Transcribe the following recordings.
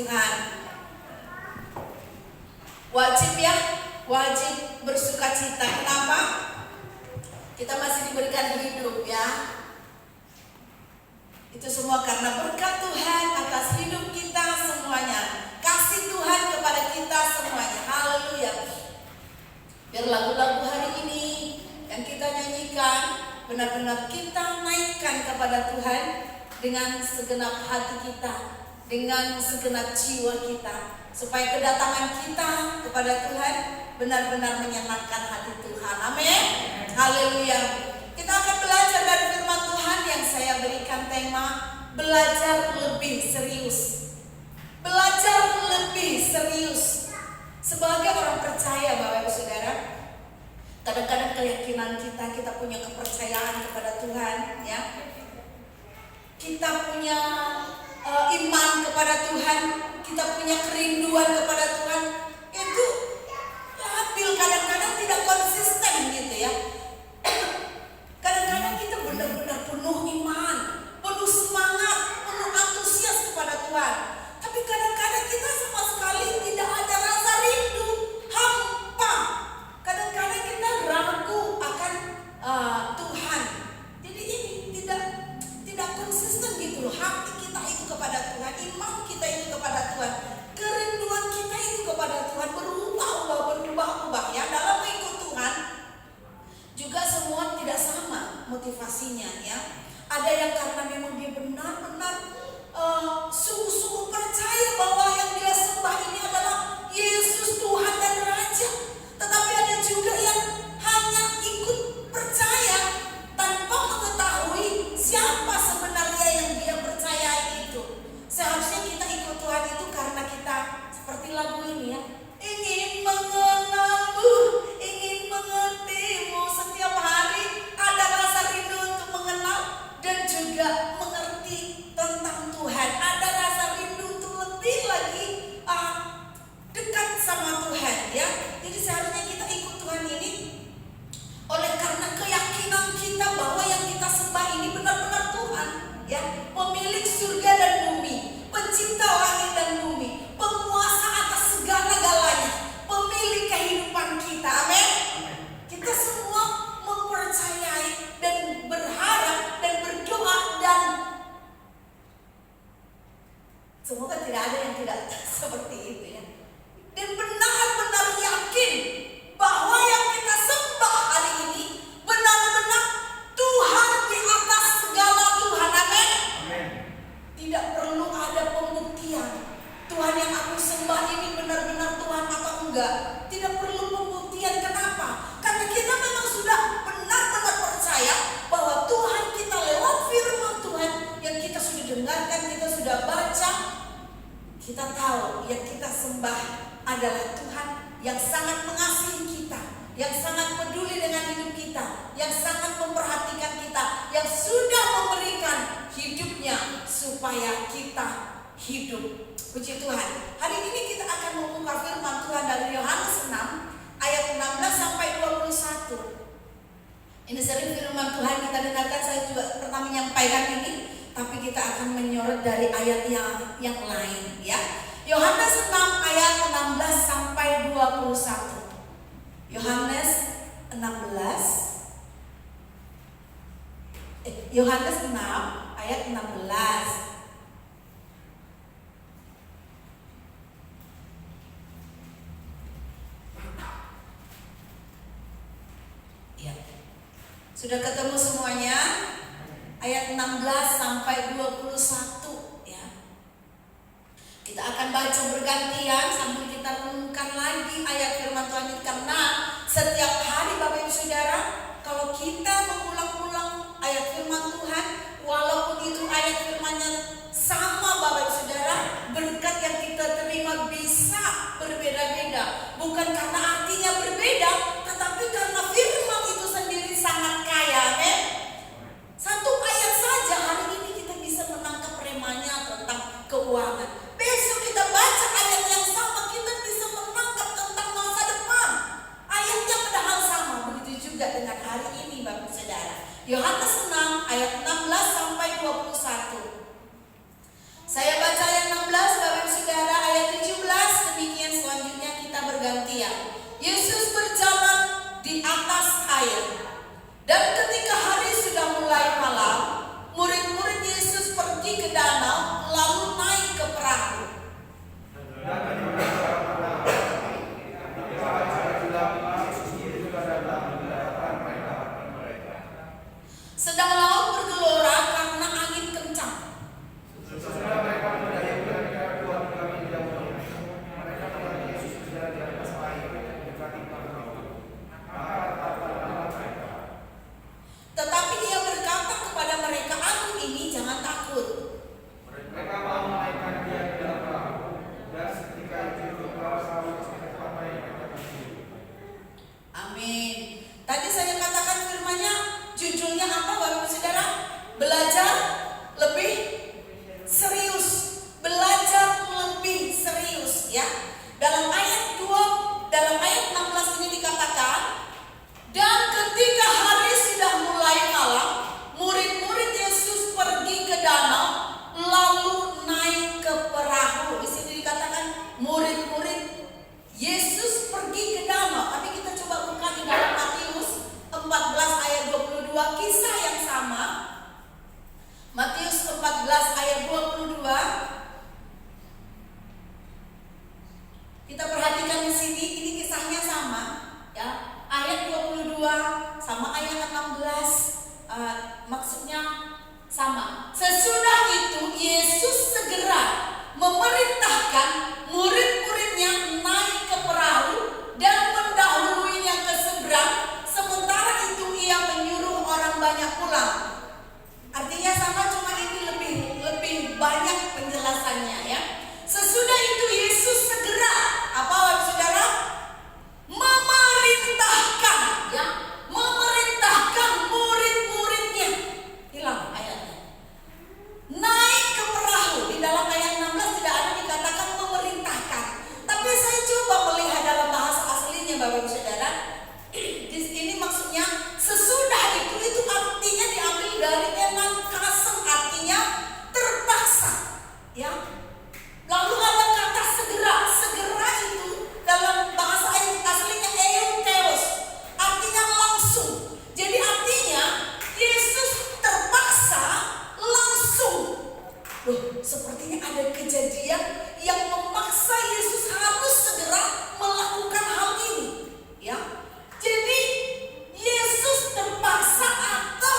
Tuhan. Wajib ya, wajib bersuka cita. Kenapa? Kita masih diberikan hidup ya. Itu semua karena berkat Tuhan atas hidup kita semuanya. Kasih Tuhan kepada kita semuanya. Haleluya. Biar lagu-lagu hari ini yang kita nyanyikan benar-benar kita naikkan kepada Tuhan dengan segenap hati kita, dengan segenap jiwa kita, supaya kedatangan kita kepada Tuhan benar-benar menyenangkan hati Tuhan. Amin. Haleluya. Kita akan belajar dari firman Tuhan yang saya berikan tema belajar lebih serius. Belajar lebih serius. Sebagai orang percaya, Bapak Ibu Saudara, kadang-kadang keyakinan kita punya kepercayaan kepada Tuhan ya. Kita punya iman kepada Tuhan, kita punya kerinduan kepada Tuhan, itu labil, kadang-kadang tidak konsisten gitu ya. Kadang-kadang kita benar-benar penuh iman, penuh semangat, penuh antusias kepada Tuhan, tapi kadang-kadang kita sama sekali tidak ada rasa rindu, hampa. Kadang-kadang kita ragu akan Tuhan. Jadi ini tidak konsisten gitu loh. Hati kita itu kepada Tuhan, iman kita itu kepada Tuhan, kerinduan kita itu kepada Tuhan berubah-ubah ya. Dalam mengikut Tuhan juga semua tidak sama motivasinya ya. Ada yang karena memang dia benar-benar sungguh-sungguh percaya bahwa yang dia sembah ini adalah Yesus Tuhan dan Raja. Tetapi ada juga yang hanya ikut percaya tanpa mengetahui siapa sebenarnya yang dia percayai itu. Seharusnya kita ikut Tuhan itu karena kita seperti lagu ini ya, ingin mengenalmu, ingin mengertimu. Setiap hari ada rasa rindu untuk mengenal dan juga mengerti tentang Tuhan. Ada rasa rindu untuk lebih lagi dekat sama Tuhan ya. Jadi seharusnya kita ikut Tuhan ini oleh karena keyakinan kita bahwa yang kita sembah ini benar-benar Tuhan ya, pemilik surga dan bumi, pencipta langit dan bumi, penguasa atas segala-galanya, pemilik kehidupan kita. Amin. Kita semua mempercayai dan berharap dan berdoa, dan semoga tidak ada yang tidak seperti itu ya. Dan benar-benar yakin bahwa yang kita sembah hari ini benar-benar Tuhan di atas segala Tuhan. Amin. Tidak perlu ada pembuktian Tuhan yang aku sembah ini benar-benar Tuhan atau enggak. Tidak perlu pembuktian. Kenapa? Karena kita memang sudah benar-benar percaya bahwa Tuhan kita lewat firman Tuhan yang kita sudah dengarkan, kita sudah baca, kita tahu yang kita sembah adalah Tuhan yang sangat mengasihi kita, yang sangat peduli dengan hidup kita, yang sangat memperhatikan kita, yang sudah memberikan hidupnya supaya kita hidup. Puji Tuhan. Hari ini kita akan membuka firman Tuhan dari Yohanes 6 ayat 16 sampai 21. Ini sering firman Tuhan kita dengarkan, saya juga pernah menyampaikan ini, tapi kita akan menyorot dari ayat yang lain ya. Yohanes 6 ayat 16 sampai 21. Yohanes 6 ayat 16. Ya. Sudah ketemu semuanya? Ayat 16 sampai 21 ya. Kita akan baca bergantian sambil kita renungkan lagi ayat firman Tuhan ini, karena setiap hari Bapak Ibu Saudara, kalau kita mengulang-ulang ayat firman Tuhan, walaupun itu ayat firmannya sama Bapak Ibu Saudara, berkat yang kita terima bisa berbeda-beda. Bukan karena artinya berbeda, tetapi karena firman itu sendiri sangat kaya. Amin. Satu ayat saja hari ini kita bisa menangkap remanya tentang keuangan. Besok kita baca ayat yang sama, kita bisa menangkap tentang masa depan. Ayatnya padahal sama. Begitu juga dengan hari ini Bapak Saudara. Maksudnya sama. Sesudah itu Yesus segera memerintahkan murid-muridnya naik ke perahu dan mendahuluinya ke seberang. Sementara itu ia menyuruh orang banyak pulang. Artinya sama, cuma ini lebih banyak penjelasannya ya. Sesudah itu Yesus segera, apa saudara? Memerintahkan ya, memerintahkan murid-muridnya. Hilang ayatnya. Naik ke perahu. Di dalam ayat 16 tidak ada dikatakan memerintahkan. Tapi saya coba melihat dalam bahasa aslinya Bapak Ibu Saudara. Ini maksudnya sesudah itu artinya diambil dari enangkasen, artinya terpaksa ya. Lalu ada kata segera. Segera itu dalam bahasa aslinya euteos, artinya langsung. Jadi artinya Yesus terpaksa langsung. Loh, sepertinya ada kejadian yang memaksa Yesus harus segera melakukan hal ini ya. Jadi Yesus terpaksa atau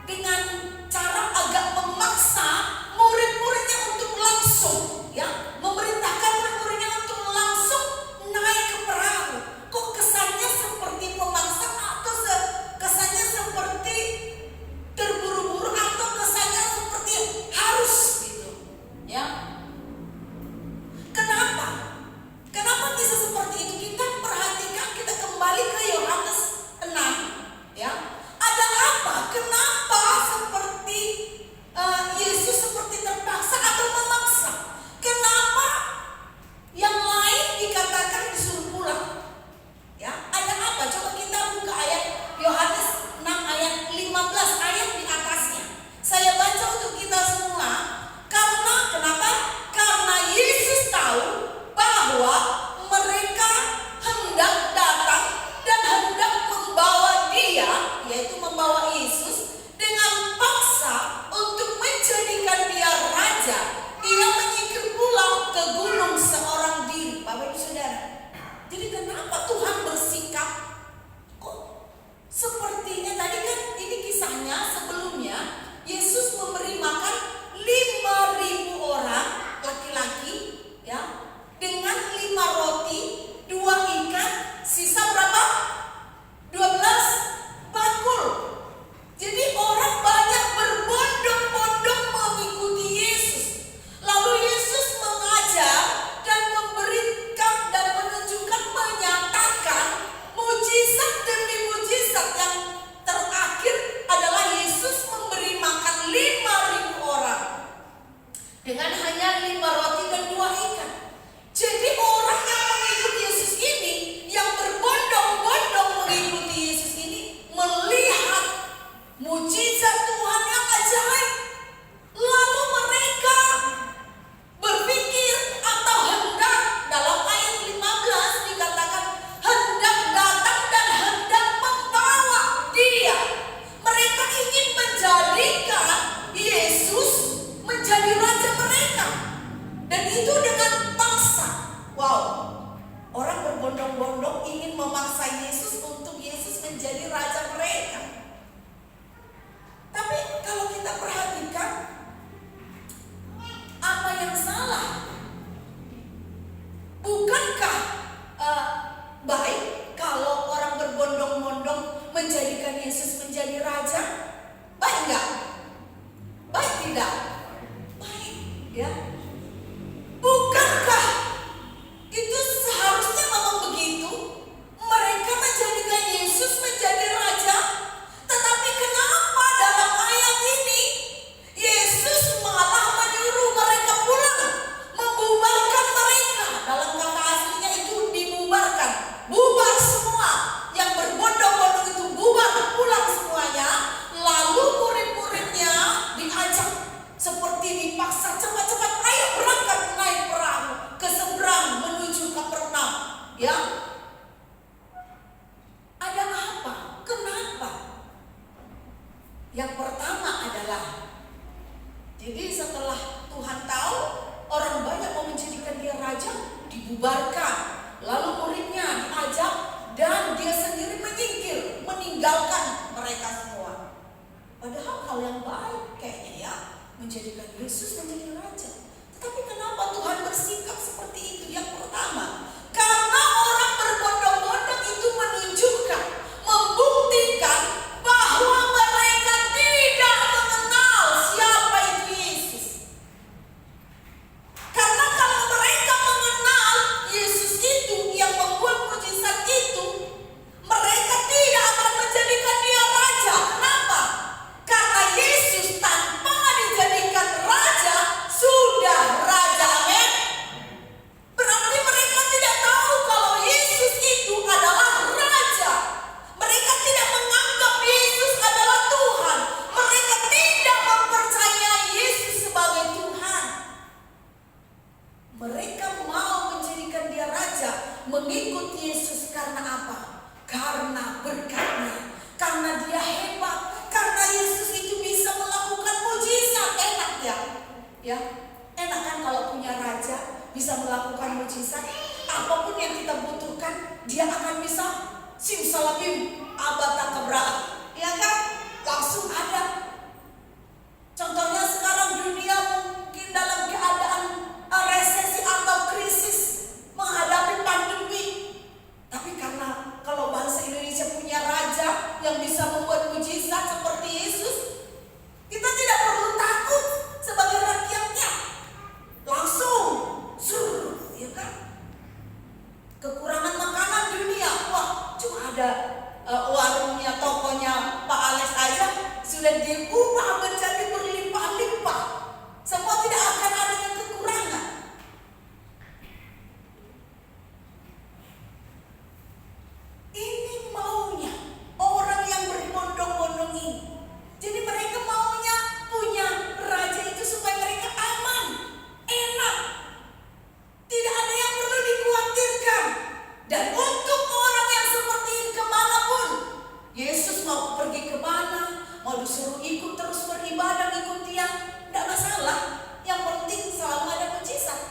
dengan cara agak memaksa murid-muridnya untuk langsung ya, memerintahkan murid-muridnya untuk langsung naik ke perahu. Kok kesannya seperti memaksa atau kesannya seperti terburu-buru atau kesannya seperti harus gitu ya. Kenapa? Kenapa bisa seperti itu? Kita perhatikan, kita kembali ke Yohanes 6 ya. Ada apa? Kenapa seperti Yesus seperti terpaksa atau memaksa? Kenapa yang lain dikatakan disuruh pulang? Ya, ada apa? Coba kita buka ayat Yohanes 6 ayat 15, ayat di atasnya. Saya baca untuk kita semua. Kenapa? Karena Yesus tahu bahwa mereka hendak datang dan hendak membawa Dia, yaitu membawa Yesus dengan paksa untuk menjadikan Dia raja. Ia menyingkir pulang ke gunung seorang diri. Bapak Ibu Saudara, jadi kenapa Tuhan bersikap kok sepertinya tadi kan ini kisahnya sebelumnya Yesus memberi makan 5.000 orang laki-laki ya, dengan 5 roti, 2 ikan, sisa berapa? 12 bakul. Jadi orang banyak berbondong-bondong mengikuti Yesus. Lalu Yesus mengajar dan memberikan dan menunjukkan, menyatakan mujizat demi mujizat. Yang terakhir adalah Yesus memberi makan 5.000 orang dengan hanya 5 roti dan 2 ikan. Jadi orang yang mengikuti Yesus ini, yang berbondong-bondong mengikuti Yesus ini, melihat mujizat Tuhan yang ajaib. Lalu mereka berpikir atau hendak, dalam ayat 15 dikatakan hendak datang dan hendak membawa Dia. Mereka ingin menjadikan Yesus menjadi raja mereka. Dan itu dengan paksa. Wow, orang berbondong-bondong ingin memaksa Yesus untuk Yesus menjadi raja mereka. Tapi kalau kita perhatikan, apa yang salah? Bukankah baik kalau orang berbondong-bondong menjadikan Yesus menjadi raja? Baik enggak? Baik tidak? Baik ya. Bukankah itu seharusnya memang begitu? Mereka menjadikan Yesus menjadi raja. Tetapi kenapa dalam ayat ini Yesus malah menyuruh mereka pulang, membubarkan mereka? Dalam kata aslinya itu dibubarkan, bubar semua. Yang berbondong-bondong itu bubar, pulang semuanya. Lalu murid-muridnya diajak seperti dipaksa, cepat-cepat ayo berangkat naik perahu ke seberang menuju Kapernaum ya. Ada apa? Kenapa? Yang pertama adalah, jadi setelah Tuhan tahu orang banyak mau menjadikan Dia raja, dibubarkan. Lalu muridnya diajak dan Dia sendiri menyingkir, meninggalkan mereka semua. menjadikan Yesus menjadi raja. Tetapi kenapa Tuhan bersikap seperti itu? Yang pertama, karena orang berbondong-bondong itu menunjukkan, membuktikan bahwa mereka tidak mengenal siapa itu Yesus. Karena kalau mereka mengenal Yesus itu yang membuat mujizat itu, mereka tidak akan menjadikan dia raja. Kenapa? Karena Yesus tanpa dijadikan raja sudah raja. Amin. Berarti mereka tidak tahu kalau Yesus itu adalah raja. Mereka tidak menganggap Yesus adalah Tuhan. Mereka tidak mempercayai Yesus sebagai Tuhan. Mereka mau menjadikan dia raja, mengikut Yesus karena apa? Karena berkatnya, karena dia hebat, karena Yesus itu bisa melakukan mujizat. Enak ya, enak kan kalau punya raja bisa melakukan mujizat. Apapun yang kita butuhkan, dia akan bisa simsalabim abata kebraan, ya kan? Langsung ada. Contohnya sekarang dunia mungkin dalam keadaan resesi atau krisis, menghadapi pandemi. Tapi karena kalau bangsa Indonesia punya raja yang bisa membuat mujizat seperti Yesus, kita tidak perlu takut sebagai rakyatnya. Langsung, ya kan? Kekurangan makanan dunia, wah cuma ada warungnya, tokonya Pak Alex aja sudah diubah menjadi berlimpah-limpah. Semua tidak akan ada yang kekurangan. Ini maunya orang yang berbondong-bondong ini. Jadi mereka maunya punya raja itu supaya mereka aman, enak, tidak ada yang perlu dikhawatirkan. Dan untuk orang yang seperti ini kemanapun Yesus mau pergi kemana, mau disuruh ikut terus beribadah, ikut dia, tidak masalah. Yang penting selalu ada mujizat.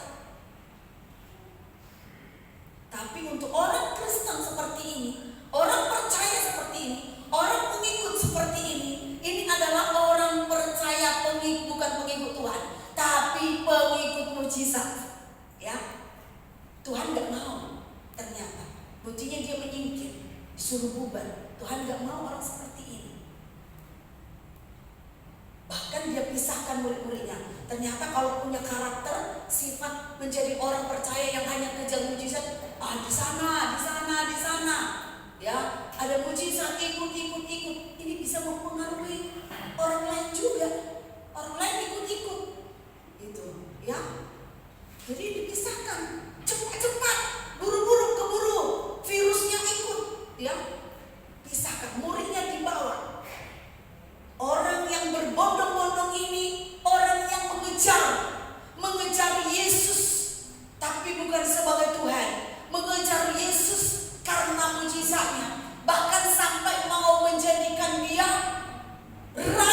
Tapi untuk orang Kristen seperti ini, orang percaya seperti ini, orang pengikut seperti ini adalah orang percaya bukan pengikut Tuhan, tapi pengikut mujizat. Ya, Tuhan nggak mau. Ternyata buktinya dia menyingkir, disuruh bubar. Tuhan nggak mau orang seperti ini. Bahkan dia pisahkan murid-muridnya. Ternyata kalau punya karakter, sifat menjadi orang percaya yang hanya kejar mujizat, di sana, ya ada mujizat, ikut. Ini bisa mempengaruhi orang lain juga. Orang lain ikut, gitu, ya. Jadi dipisahkan, cepat, buru-buru keburu, virusnya ikut, ya. Pisahkan, muridnya dibawa. Orang yang berbondong-bondong ini orang yang mengejar Yesus, tapi bukan sebagai Tuhan, mengejar Yesus karena mujizatnya, bahkan sampai mau menjadikan dia raja.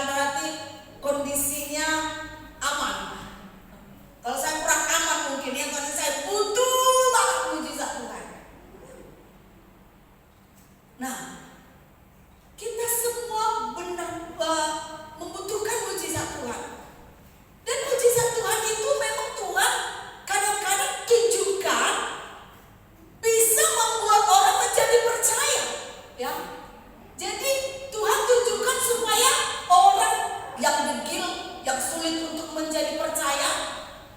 bukan berarti kondisinya aman. Kalau saya kurang aman mungkin ya, karena saya butuh banget mujizat Tuhan. Nah, kita semua benar membutuhkan mujizat Tuhan. Dan mujizat Tuhan itu memang Tuhan kadang-kadang tunjukkan bisa membuat orang menjadi percaya, ya. Jadi Tuhan tunjukkan supaya orang yang degil, yang sulit untuk menjadi percaya,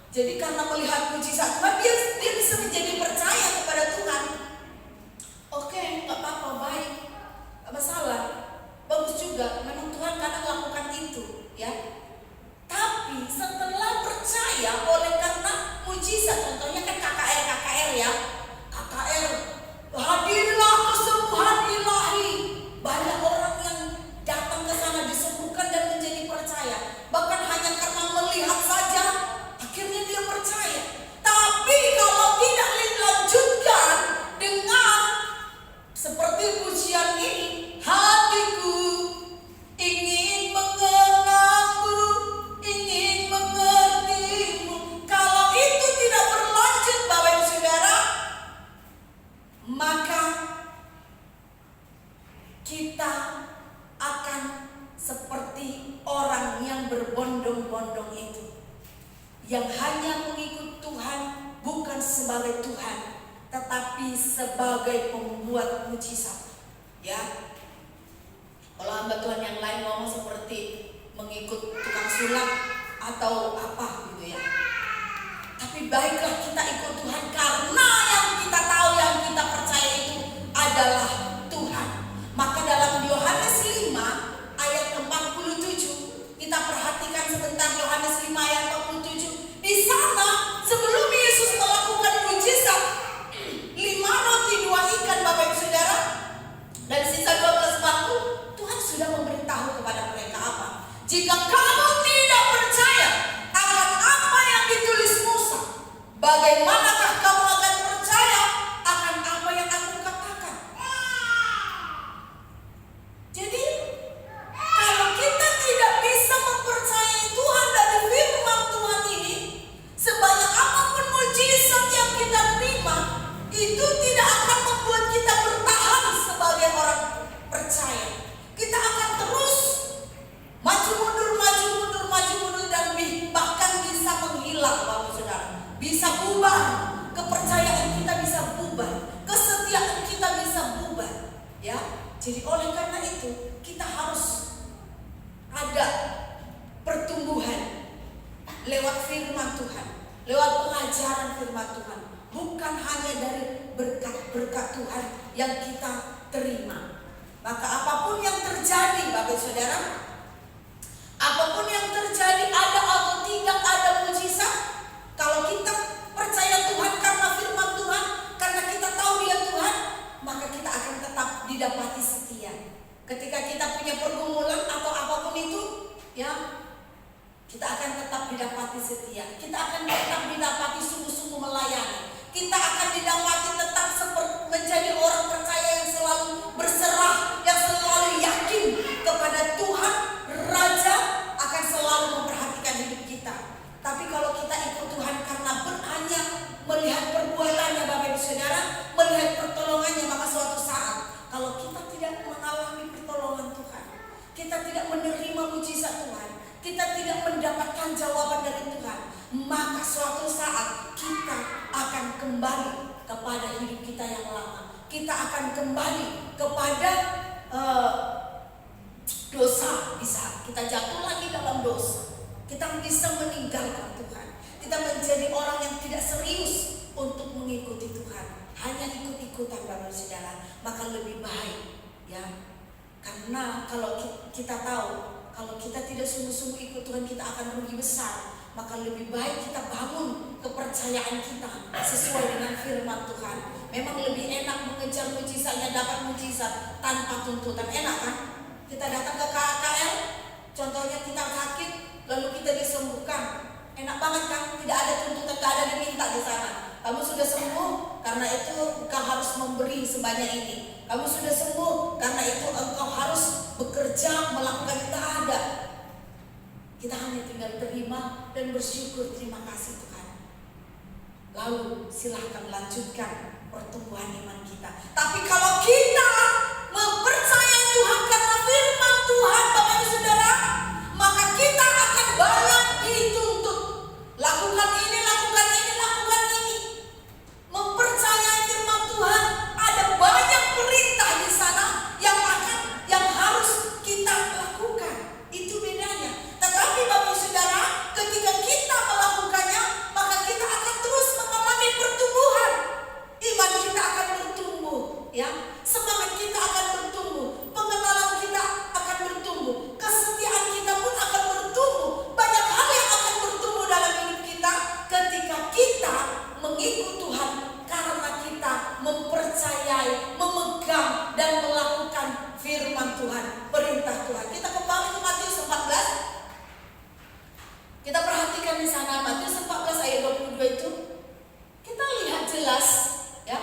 jadi karena melihat mujizat Tuhan, dia bisa menjadi percaya kepada Tuhan. Oke, nggak apa-apa, baik, nggak masalah, bagus juga. Memang Tuhan kadang lakukan itu, ya. Tapi setelah percaya oleh karena mujizat, contohnya kan KKR ya, KKR hadirlah kesembuhan ilahi, banyak orang yang datang ke sana disembuhkan dan menjadi percaya. Bahkan hanya karena melihat saja akhirnya dia percaya. Tapi kalau tidak dilanjutkan dengan seperti pujian ini, hatiku ingin mengenalmu, ingin mengertimu. Kalau itu tidak berlanjut Bapak Ibu Saudara, maka kita akan seperti orang yang berbondong-bondong itu, yang hanya mengikut Tuhan bukan sebagai Tuhan, tetapi sebagai pembuat mujizat. Ya, kalau hamba Tuhan yang lain ngomong seperti mengikut tukang sulap atau apa gitu ya. Tapi baiklah kita ikut Tuhan karena yang kita tahu, yang kita percaya itu adalah Tuhan. Maka dalam Yohanes 5 ayat 47, kita perhatikan sebentar Yohanes 5 ayat 47. Di sana sebelum Yesus melakukan mujizat 5 roti 2 ikan Bapak Ibu Saudara dan sisa 12 batu, Tuhan sudah memberitahu kepada mereka apa? Jika kamu tidak percaya akan apa yang ditulis Musa, bagaimanakah kamu akan percaya akan apa yang aku katakan? Jadi kalau kita tidak bisa mempercayai Tuhan dari firman Tuhan ini, sebanyak apapun mujizat yang kita terima, itu tidak akan membuat kita bertahan sebagai orang percaya. Kita akan terus maju mundur dan bahkan bisa menghilang Bapak Saudara. Bisa bubar, kepercayaan kita bisa bubar, kesetiaan kita bisa bubar, ya. Jadi oleh karena itu kita harus ada pertumbuhan lewat firman Tuhan, lewat pengajaran firman Tuhan, bukan hanya dari berkat-berkat Tuhan yang kita terima. Maka apapun yang terjadi Bapak Saudara, apapun yang terjadi, ada atau tidak ada mujizat, kalau kita percaya Tuhan karena firman Tuhan, karena kita tahu Dia Tuhan, maka kita akan tetap didapati setia. Ketika kita punya pergumulan atau apapun itu, ya, kita akan tetap didapati setia. Kita akan tetap didapati sungguh-sungguh melayani. Kita akan didapati tetap menjadi orang percaya yang selalu berserah, yang selalu yakin kepada Tuhan Raja, akan selalu memperhatikan hidup kita. Tapi kalau kita ikut Tuhan karena hanya melihat perbuatannya Bapak Ibu Saudara, melihat pertolongannya, maka suatu saat kalau kita tidak mengalami pertolongan Tuhan, kita tidak menerima mujizat Tuhan, kita tidak mendapatkan jawaban dari Tuhan, maka suatu saat kita akan kembali kepada hidup kita yang lama. Kita akan kembali kepada dosa. Bisa kita jatuh lagi dalam dosa. Kita bisa meninggalkan Tuhan. Kita menjadi orang yang tidak serius untuk mengikuti Tuhan, hanya ikut-ikutan Bapak Saudara. Maka lebih baik, ya, karena kalau kita tahu kalau kita tidak sungguh-sungguh ikut Tuhan, kita akan rugi besar. Maka lebih baik kita bangun kepercayaan kita sesuai dengan firman Tuhan. Memang lebih enak mengejar mujizatnya, dapat mujizat tanpa tuntutan. Enak kan? Kita datang ke KKR, contohnya kita sakit, lalu kita disembuhkan. Enak banget kan? Tidak ada tuntutan, tidak ada diminta di sana. Kamu sudah sembuh, karena itu engkau harus memberi sebanyak ini. Kamu sudah sembuh, karena itu engkau harus bekerja melakukan, tidak ada. menerima dan bersyukur, terima kasih Tuhan. Lalu silahkan lanjutkan pertumbuhan iman kita. Tapi kalau kita mempercayai Tuhan karena firman Tuhan, Bapak Ibu Saudara, maka kita akan banyak dituntut. Lakukan ini, lakukan ini, lakukan ini. Mempercayai firman Tuhan, ada banyak perintah di sana yang harus kita lakukan. Itu bedanya. Tetapi Bapak Ibu Saudara, ketika kita melakukannya, maka kita akan terus mengalami pertumbuhan. Iman kita akan bertumbuh, ya. Semangat kita akan bertumbuh, pengenalan kita akan bertumbuh, kesetiaan kita pun akan bertumbuh. Banyak hal yang akan bertumbuh dalam hidup kita ketika kita mengikut Tuhan karena kita mempercayai, memegang dan melakukan firman Tuhan, perintah Tuhan. Kita kembali ke Matius 14. Kita perhatikan di sana Matius 14 ayat 22 itu. Kita lihat jelas, ya,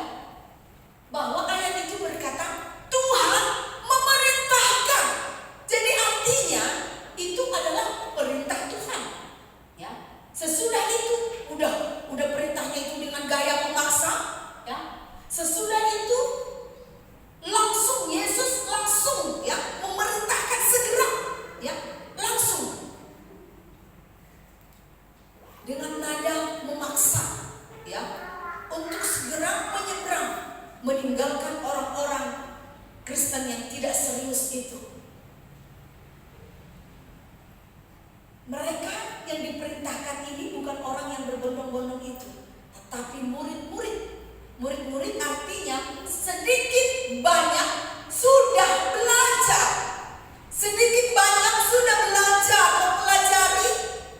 bahwa ayat itu berkata Tuhan memerintahkan. Jadi artinya itu adalah perintah Tuhan, ya. Sesudah itu udah perintahnya itu dengan gaya memaksa, ya. Sesudah itu langsung Yesus langsung, ya, memerintahkan segera, ya, langsung dengan nada memaksa, ya, untuk segera menyeberang, meninggalkan orang-orang Kristen yang tidak serius itu. Mereka yang diperintahkan ini bukan orang yang berbondong-bondong itu, tetapi murid-murid. Murid-murid artinya sedikit banyak sudah belajar. Sedikit banyak sudah belajar, mempelajari.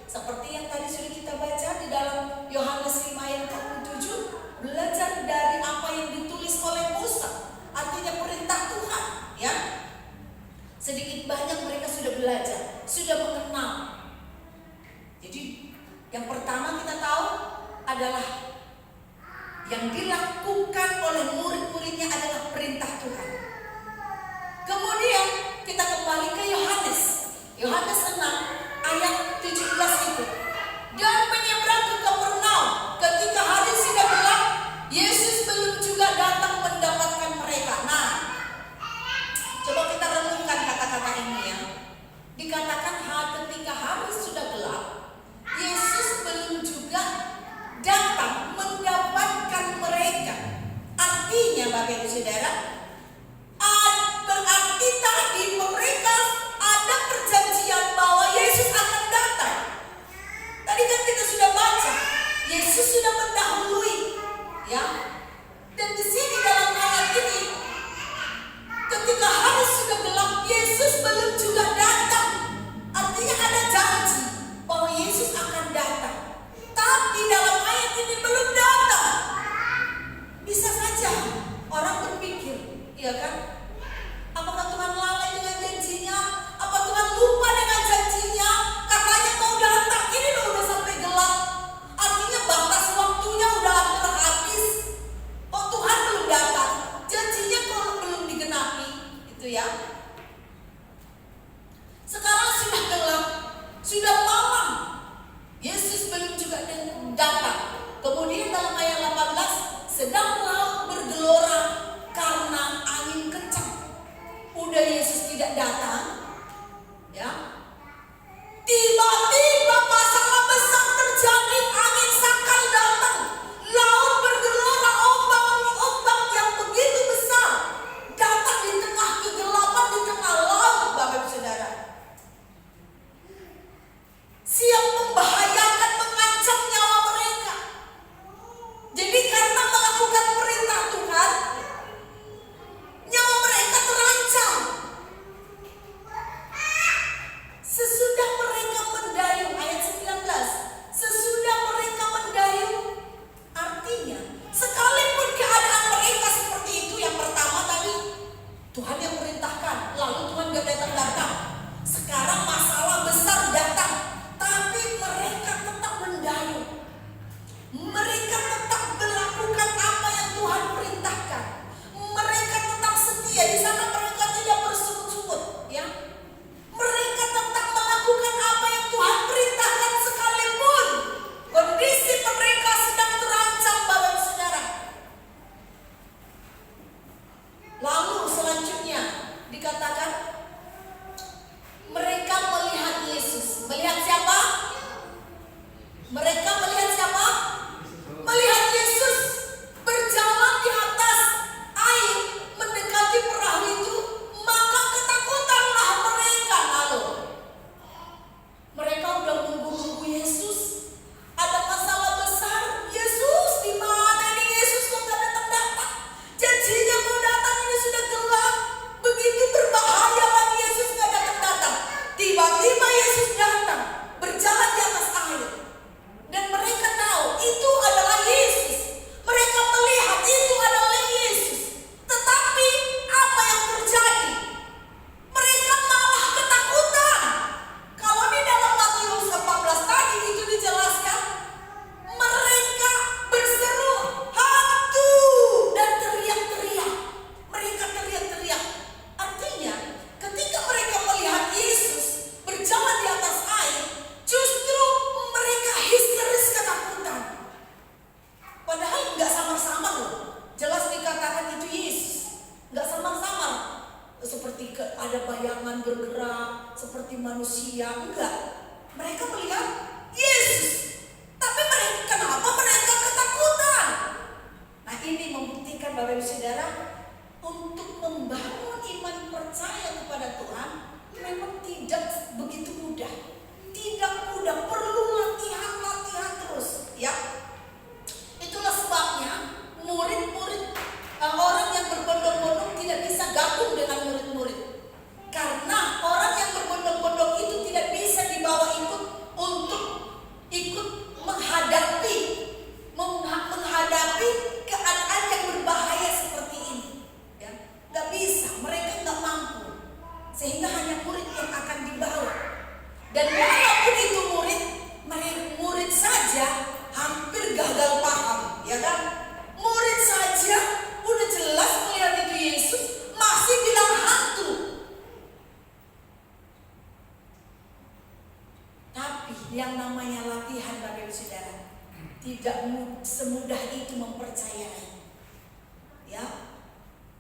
Seperti yang tadi sudah kita baca di dalam Yohanes 5 ayat 47. Belajar dari apa yang ditulis oleh Musa. Artinya perintah Tuhan, ya. Sedikit banyak mereka sudah belajar, sudah mengenal. Jadi yang pertama kita tahu adalah yang dilakukan oleh murid-muridnya adalah perintah Tuhan. Kemudian kita kembali ke Yohanes 6 ayat 17 itu. Dan menyeberang ke Kapernaum. Ketika hari sudah gelap, Yesus belum juga datang mendapatkan mereka. Nah, coba kita renungkan kata-kata ini, ya. Dikatakan ketika hari sudah gelap, Yesus belum juga datang mendapatkan mereka. Artinya Bapak Ibu Saudara, berarti tadi mereka ada perjanjian bahwa Yesus akan datang. Tadi kan kita sudah baca, Yesus sudah mendahului, ya. Dan di sini dalam ayat ini, ketika hari sudah gelap, Yesus belum juga datang. Artinya ada janji bahwa Yesus akan datang. Tapi dalam ayat ini belum datang. Bisa saja orang berpikir, ya kan? Apakah Tuhan lalai dengan janjinya? Apa Tuhan lupa dengan janjinya? Katanya mau datang, ini loh udah sampai gelap. Artinya batas waktunya udah hampir habis. Oh, Tuhan belum datang. Janjinya kalau belum digenapi, itu ya. Sekarang sudah gelap, sudah malam. Yesus belum juga datang. Kemudian dalam ayat 18, sedang laut bergelora karena angin kencang. Mereka melihat Yesus, tapi kenapa mereka ketakutan? Nah, ini membuktikan Bapak Ibu Saudara, untuk membangun iman percaya kepada Tuhan memang tidak begitu mudah. Tidak mudah, perlu latihan terus, ya. Itulah sebabnya murid-murid, orang yang berbondong-bondong tidak bisa gabung dengan murid-murid. Karena orang yang berbondong-bondong itu tidak bisa dibawa untuk ikut menghadapi keadaan yang berbahaya seperti ini, ya. Gak bisa, mereka gak mampu, sehingga hanya murid yang akan dibawa. Dan walaupun itu murid saja hampir gagal paham, ya kan? Murid saja udah jelas melihat itu Yesus, masih bilang hantu. Tapi yang namanya latihan, Bapak Ibu Saudara, tidak semudah itu mempercayai, ya.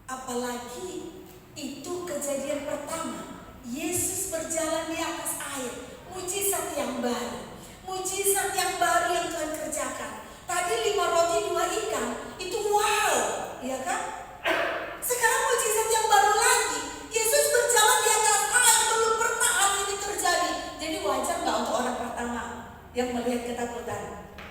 Apalagi itu kejadian pertama, Yesus berjalan di atas air, mujizat yang baru yang Tuhan kerjakan. Tadi 5 roti 2 ikan, itu wow, ya kan? Sekarang mujizat yang baru lagi, Yesus berjalan di atas air, belum pernah hal ini terjadi. Jadi wajar nggak untuk orang pertama yang melihat ketakutan?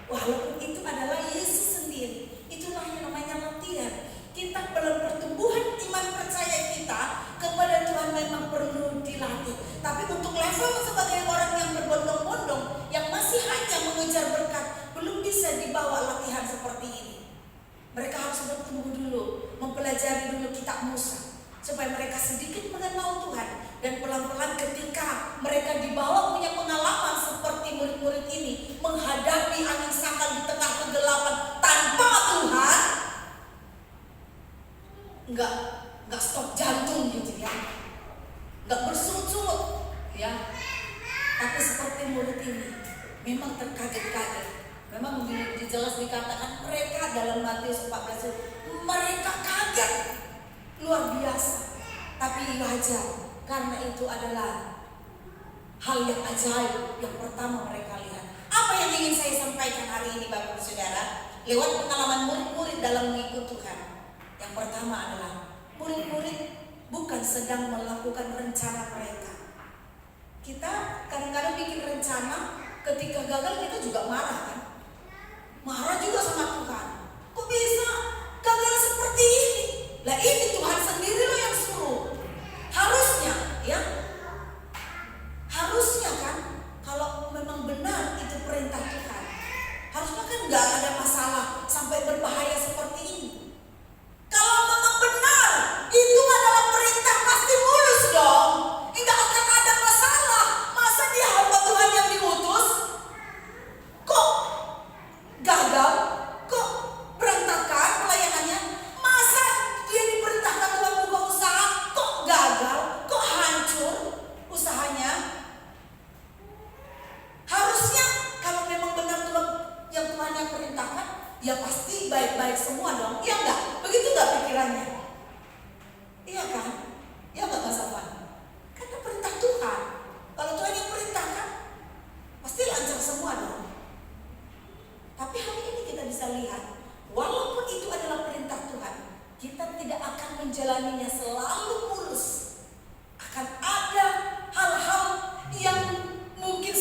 Walaupun itu adalah Yesus sendiri. Itulah yang namanya latihan. Kita dalam pertumbuhan iman percaya kita kepada Tuhan memang perlu dilatih. Tapi untuk level sebagai orang yang berbondong-bondong, yang masih hanya mengejar berkat, belum bisa dibawa latihan seperti ini. Mereka harus bertumbuh dulu, mempelajari dulu kitab Musa, supaya mereka sedikit mengenal Tuhan. Dan pelan-pelan ketika mereka dibawa punya pengalaman seperti murid-murid ini, menghadapi angin sangkal di tengah kegelapan tanpa Tuhan, nggak stop jantung gitu ya, nggak bersungut-sungut ya. Tapi seperti murid ini memang terkaget-kaget. Memang jelas dikatakan mereka dalam Matius 14 mereka kaget luar biasa. Tapi wajar, karena itu adalah hal yang ajaib yang pertama mereka lihat. Apa yang ingin saya sampaikan hari ini Bapak Ibu Saudara, lewat pengalaman murid-murid dalam mengikut Tuhan. Yang pertama adalah murid-murid bukan sedang melakukan rencana mereka. Kita kadang-kadang bikin rencana, ketika gagal kita juga marah kan? Marah juga sama Tuhan. Kok bisa gagal seperti ini? Lah ini Tuhan sendiri loh yang suruh. Harusnya ya, harusnya kan kalau memang benar itu perintah Tuhan, harusnya kan gak ada masalah sampai berbahaya seperti ini. Kalau memang benar itu adalah perintah, pasti mulus dong. Tidak akan ada masalah. Masa dia hamba Tuhan yang diutus kok gagal, kok berantakan pelayanannya? Masa dia diperintahkan Tuhan buka usaha kok gagal, kok hancur usahanya? Harusnya kalau memang benar Tuhan yang perintahkan, ya pasti baik-baik semua dong. Iya enggak? Begitu enggak pikirannya? Iya kan? Ya enggak Mas Afan? Karena perintah Tuhan. Kalau Tuhan yang perintahkan, pasti lancar semua dong. Tapi hari ini kita bisa lihat, walaupun itu adalah perintah Tuhan, kita tidak akan menjalaninya selalu mulus. Akan ada hal-hal yang mungkin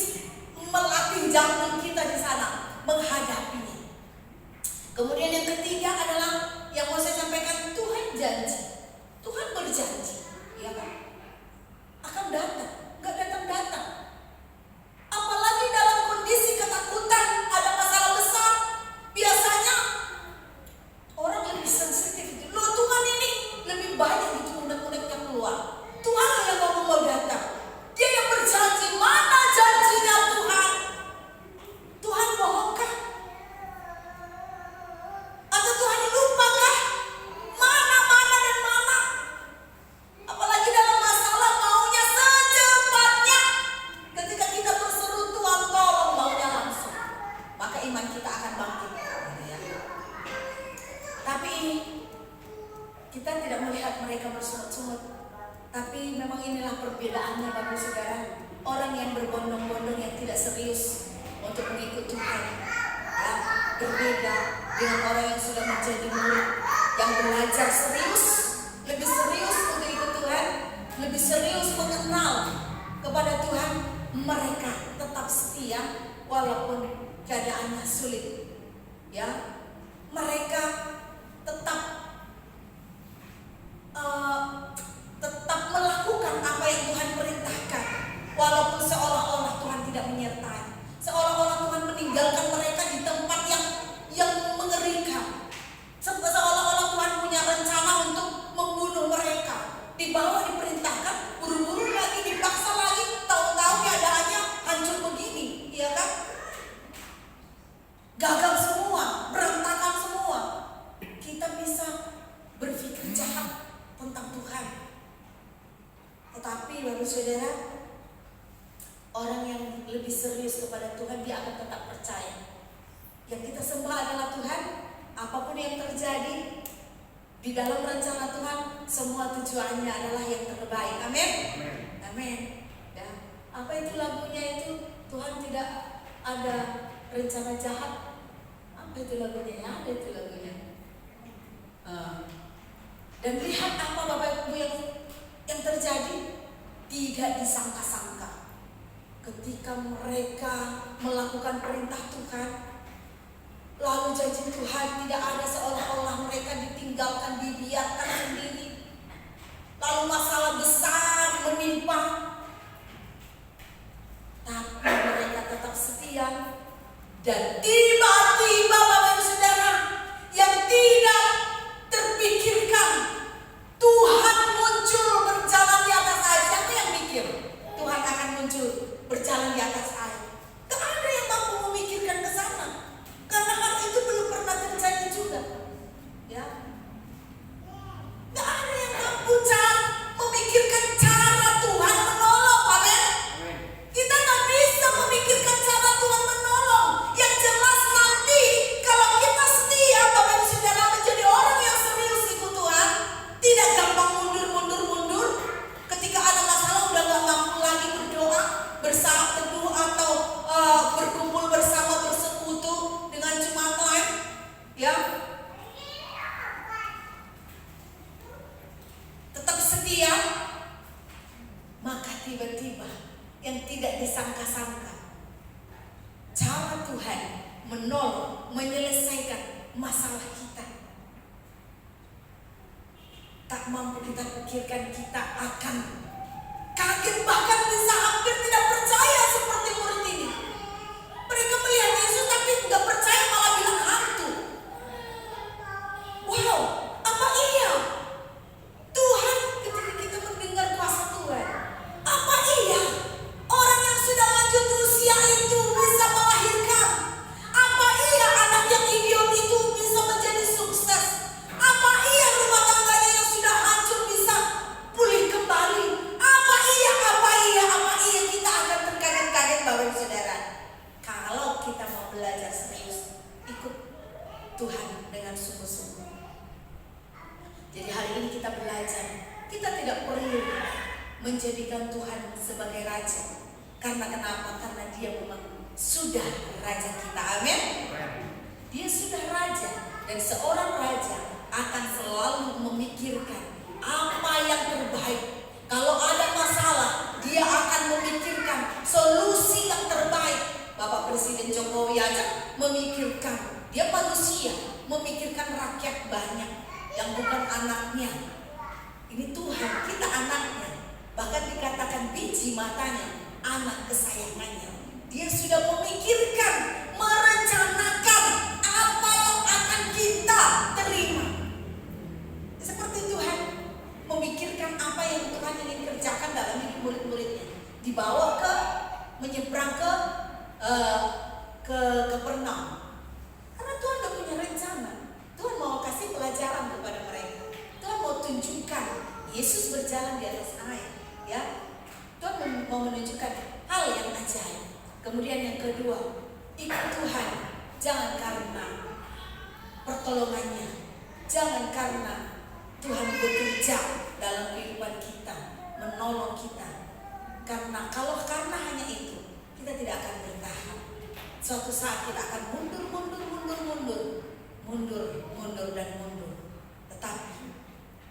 melatih jantung kita di sana menghadapinya. Kemudian yang ketiga adalah yang mau saya sampaikan, Tuhan berbeda dengan orang yang sudah menjadi murid, yang belajar serius, lebih serius untuk ikut Tuhan, lebih serius mengenal kepada Tuhan. Mereka tetap setia walaupun keadaannya sulit. Ya, mereka tetap melakukan apa yang Tuhan perintahkan, walaupun seolah-olah Tuhan tidak menyertai, seolah-olah Tuhan meninggalkan mereka di tempat yang mengerikan, seolah-olah Tuhan punya rencana untuk membunuh mereka. Di bawah diperintahkan, buru-buru lagi, dipaksa lagi, tahu-tahu keadaannya hancur begini, ya kan? Gagal semua, berantakan semua. Kita bisa berpikir jahat tentang Tuhan. Tetapi Bapak Saudara, orang yang lebih serius kepada Tuhan, dia akan tetap percaya. Yang kita sembah adalah Tuhan. Apapun yang terjadi di dalam rencana Tuhan, semua tujuannya adalah yang terbaik. Amin. Amin. Ya. Apa itu lagunya itu? Tuhan tidak ada rencana jahat. Apa itu lagunya? Ya, ada itu lagunya. Dan lihat apa Bapak Ibu yang terjadi, tidak disangka-sangka. Ketika mereka melakukan perintah Tuhan, lalu janji Tuhan tidak ada, seolah-olah mereka ditinggalkan, dibiarkan sendiri. Lalu masalah besar menimpa, tapi mereka tetap setia. Dan tiba-tiba Bapak Ibu Saudara, yang tidak terpikirkan, Tuhan muncul berjalan di atas air. Siapa yang mikir Tuhan akan muncul berjalan di atas air? Gak ada yang mampu memikirkan ke sana, karena hal itu belum pernah terjadi juga. Ya, gak ada yang mampu memikirkan cara Tuhan menolong. Amin. Kita gak bisa memikirkan cara Tuhan menolong. Yang jelas nanti kalau kita setia, Bapak Ibu Saudara, menjadi orang yang serius ikut Tuhan, tidak gampang mundur. Ketika ada masalah udah gak mampu lagi berdoa, bersama teduh atau berkumpul bersama, bersekutu dengan jemaat lain, ya, tetap setia. Maka tiba-tiba yang tidak disangka-sangka, cara Tuhan menolong, menyelesaikan masalah kita, tak mampu kita pikirkan. Kita akan kaget, bahkan bisa hampir tidak percaya seperti murid ini. Mereka melihat Yesus tapi tidak percaya, malah bilang hantu. Wow, apa iya Tuhan? Ketika kita mendengar kuasa Tuhan, apa iya orang yang sudah lanjut usia itu bisa melahirkan? Apa iya anak yang idiot itu bisa menjadi sukses? Apa iya rumah tangganya yang sudah hancur bisa pulih kembali? Apa iya kita akan terkaget-kaget, Bapak Ibu Saudara, kalau kita mau belajar serius ikut Tuhan dengan sungguh-sungguh. Jadi hari ini kita belajar, kita tidak perlu menjadikan Tuhan sebagai raja. Karena kenapa? Karena dia memang sudah raja kita. Amin. Dia sudah raja, dan seorang raja akan selalu memikirkan apa yang terbaik. Kalau ada masalah, dia akan memikirkan solusi yang terbaik. Bapak Presiden Jokowi aja memikirkan, dia manusia, memikirkan rakyat banyak yang bukan anaknya. Ini Tuhan, kita anaknya. Bahkan dikatakan biji matanya, anak kesayangannya. Dia sudah memikirkan, merencanakan apa yang akan kita terima. Seperti Tuhan memikirkan apa yang Tuhan ingin kerjakan dalam hidup murid-muridnya. Dibawa menyeberang ke Kapernaum. Karena Tuhan udah punya rencana. Tuhan mau kasih pelajaran kepada mereka. Tuhan mau tunjukkan Yesus berjalan di atas air. Ya, Tuhan mau menunjukkan hal yang ajaib. Kemudian yang kedua, ikut Tuhan jangan karena pertolongannya, jangan karena Tuhan bekerja dalam kehidupan kita, menolong kita. Karena hanya itu, kita tidak akan bertahan. Suatu saat kita akan mundur. mundur dan mundur. Tetapi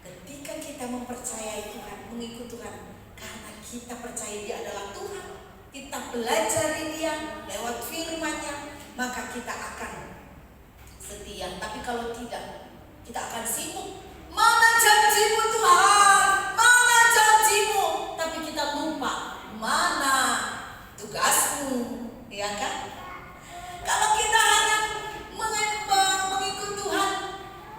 ketika kita mempercayai Tuhan, mengikut Tuhan, karena kita percaya Dia adalah Tuhan, kita belajar dari Dia lewat firman-Nya, maka kita akan setia. Tapi kalau tidak, kita akan sibuk. Mana janji-Mu Tuhan? Mana janji-Mu? Tapi kita lupa mana tugas-Mu, ya kan? Kalau kita hanya mengikut Tuhan,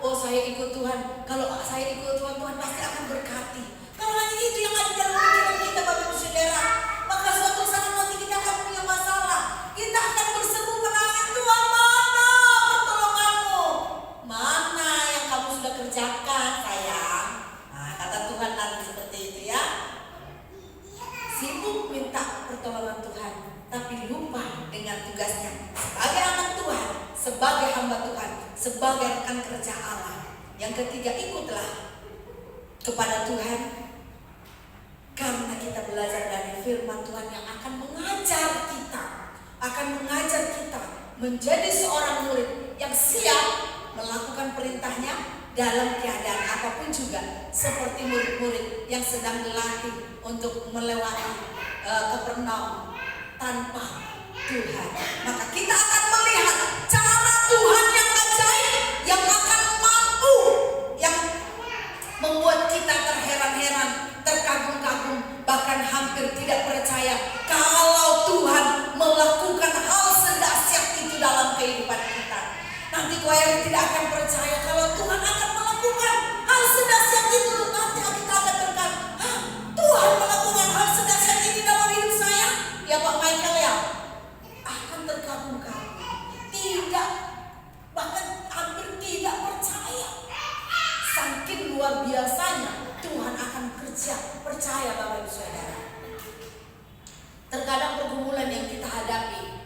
oh saya ikut Tuhan, kalau saya ikut Tuhan, Tuhan pasti akan berkati. Kalau hanya itu yang ada dalam pikiran kita, Bapak Ibu Saudara, maka suatu saat nanti kita akan punya masalah. Kita akan berseru menangis, Tuhan mana pertolongan-Mu? Mana yang kamu sudah kerjakan sayang? Nah, kata Tuhan nanti seperti itu ya. Sibuk minta pertolongan Tuhan, tapi lupa dengan tugasnya sebagai anak Tuhan, sebagai hamba Tuhan, sebagai rekan kerja Allah. Yang ketiga, ikutlah kepada Tuhan, karena kita belajar dari firman Tuhan yang akan mengajar kita menjadi seorang murid yang siap melakukan perintahnya dalam keadaan apapun juga, seperti murid-murid yang sedang dilatih untuk melewati Kapernaum tanpa Tuhan. Maka kita akan melihat cara Tuhan yang ajaib, yang akan mampu, yang membuat kita terheran-heran, terkagum-kagum, bahkan hampir tidak percaya kalau Tuhan melakukan hal sedahsyat itu dalam kehidupan kita. Nanti choir tidak akan percaya kalau Tuhan akan melakukan hal sedahsyat itu. Nanti kita akan berkata, Tuhan melakukan hal sedahsyat ini dalam hidup saya. Ya Pak Michael ya, akan terkagum-kagum, tidak, bahkan hampir tidak percaya. Saking luar biasanya Tuhan akan kerja. Percaya Bapak Ibu Saudara. Terkadang pergumulan yang kita hadapi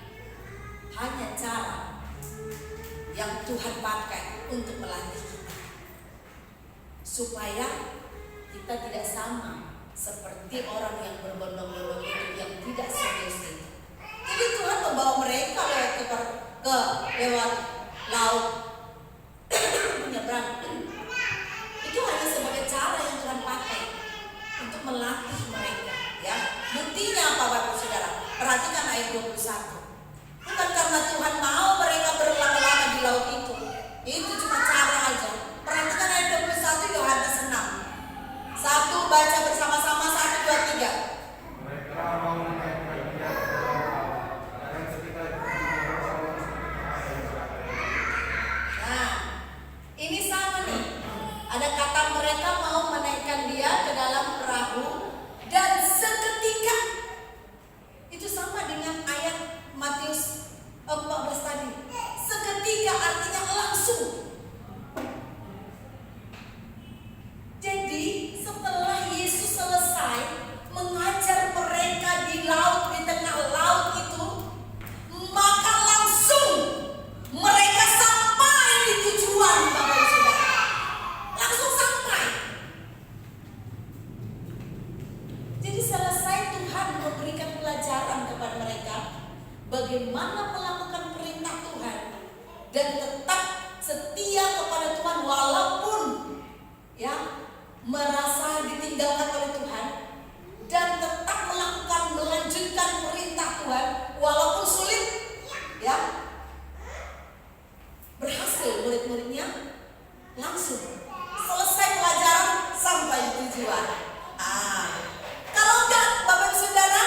hanya cara yang Tuhan pakai untuk melatih kita, supaya kita tidak sama seperti orang yang berbondong-bondong itu, yang tidak serius itu. Jadi Tuhan membawa mereka ke lewat laut menyeberang. Itu hanya sebagai cara yang Tuhan pakai untuk melatih mereka, ya. Buktinya apa Bapak Saudara? Perhatikan ayat 21. Bukan karena Tuhan mau mereka berlama-lama di laut itu cuma cara aja. Perhatikan ayat 21 Yohanes 6. Satu, baca bersama-sama, 1, 2, 3. Mereka mau menaikkan Dia ke dalam dan seketika Nah, ini sama nih. Ada kata mereka mau menaikkan Dia ke dalam perahu dan seketika. Itu sama dengan ayat Matius 14 tadi. Seketika artinya langsung. Jadi setelah Yesus selesai mengajar mereka di laut, di tengah laut itu, maka langsung mereka sampai di tujuan, Bapak Ibu Saudara. Langsung sampai. Jadi selesai Tuhan memberikan pelajaran kepada mereka bagaimana melakukan perintah Tuhan dan tetap setia kepada Tuhan walaupun ya merasa ditinggalkan oleh Tuhan, dan tetap melanjutkan perintah Tuhan walaupun sulit, ya. Berhasil murid-muridnya langsung selesai pelajaran sampai di tujuan. Kalau enggak Bapak Ibu Saudara,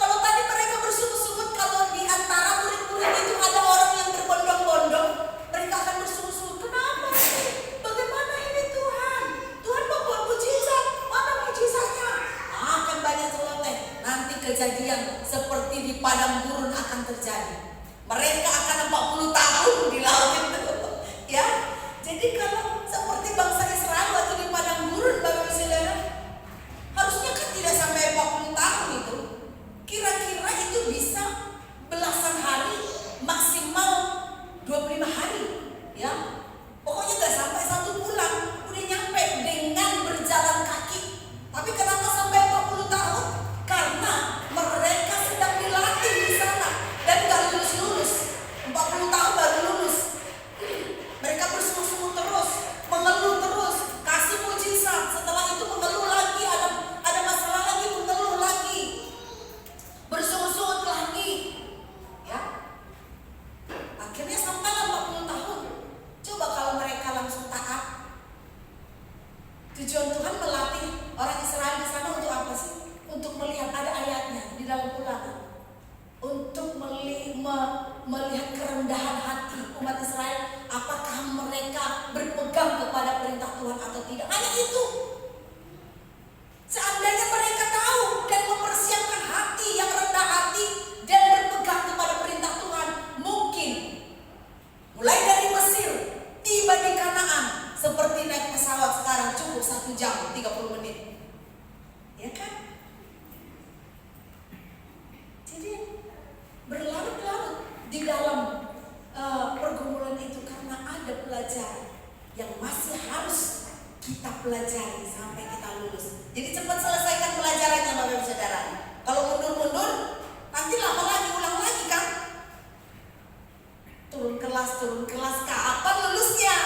kalau tadi mereka bersungut-sungut, kalau di antara murid-murid itu ada orang yang berbondong-bondong, mereka akan bersungut-sungut. Kenapa sih? Bagaimana ini Tuhan? Tuhan mau buat mujizat, mana mujizatnya? Akan banyak celoteh. Nanti kejadian seperti di padang gurun akan terjadi. Mereka akan 40 tahun di laut itu, ya. Jadi kalau seperti bangsa Israel waktu di padang gurun, Bapak Ibu Saudara, harusnya kan tidak sampai 40 tahun itu. Kira-kira itu bisa belasan hari, maksimal 25 hari, ya. Pokoknya gak sampai 1 bulan udah nyampe dengan berjalan kaki. Tapi kenapa sampai 40 tahun? Karena mereka sedang dilatih di sana dan gak lulus-lulus. 40 tahun baru lulus. Mereka melihat kerendahan hati umat Israel, apakah mereka berpegang kepada perintah Tuhan atau tidak. Hanya itu. Seandainya mereka tahu dan mempersiapkan hati yang rendah hati dan berpegang kepada perintah Tuhan, mungkin mulai dari Mesir tiba di Kanaan seperti naik pesawat sekarang cukup 1 jam 30 menit. Ya kan? Jadi berlarut-larut di dalam pergumulan itu karena ada pelajaran yang masih harus kita pelajari sampai kita lulus. Jadi cepat selesaikan pelajarannya Bapak Ibu Saudara. Kalau mundur-mundur nanti lama lagi, ulang lagi kan? Turun kelas kapan lulusnya?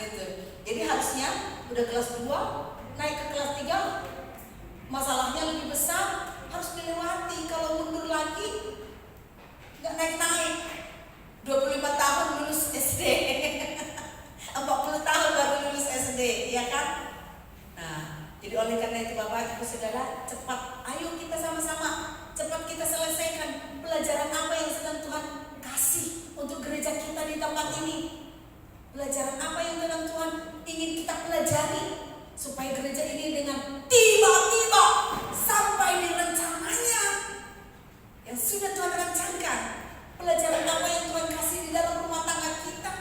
Gitu. Jadi harusnya udah kelas 2 naik ke kelas 3 masalahnya lebih besar, harus dilewati. Kalau mundur lagi nggak naik-naik. 25 tahun lulus SD 40 tahun baru lulus SD, ya kan? Nah, jadi oleh karena itu Bapak Ibu Saudara, cepat ayo kita sama-sama cepat kita selesaikan pelajaran apa yang sedang Tuhan kasih untuk gereja kita di tempat ini. Pelajaran apa yang Tuhan ingin kita pelajari supaya gereja ini dengan tiba-tiba sampai di rencananya yang sudah Tuhan rancangkan. Pelajaran apa yang Tuhan kasih di dalam rumah tangga kita.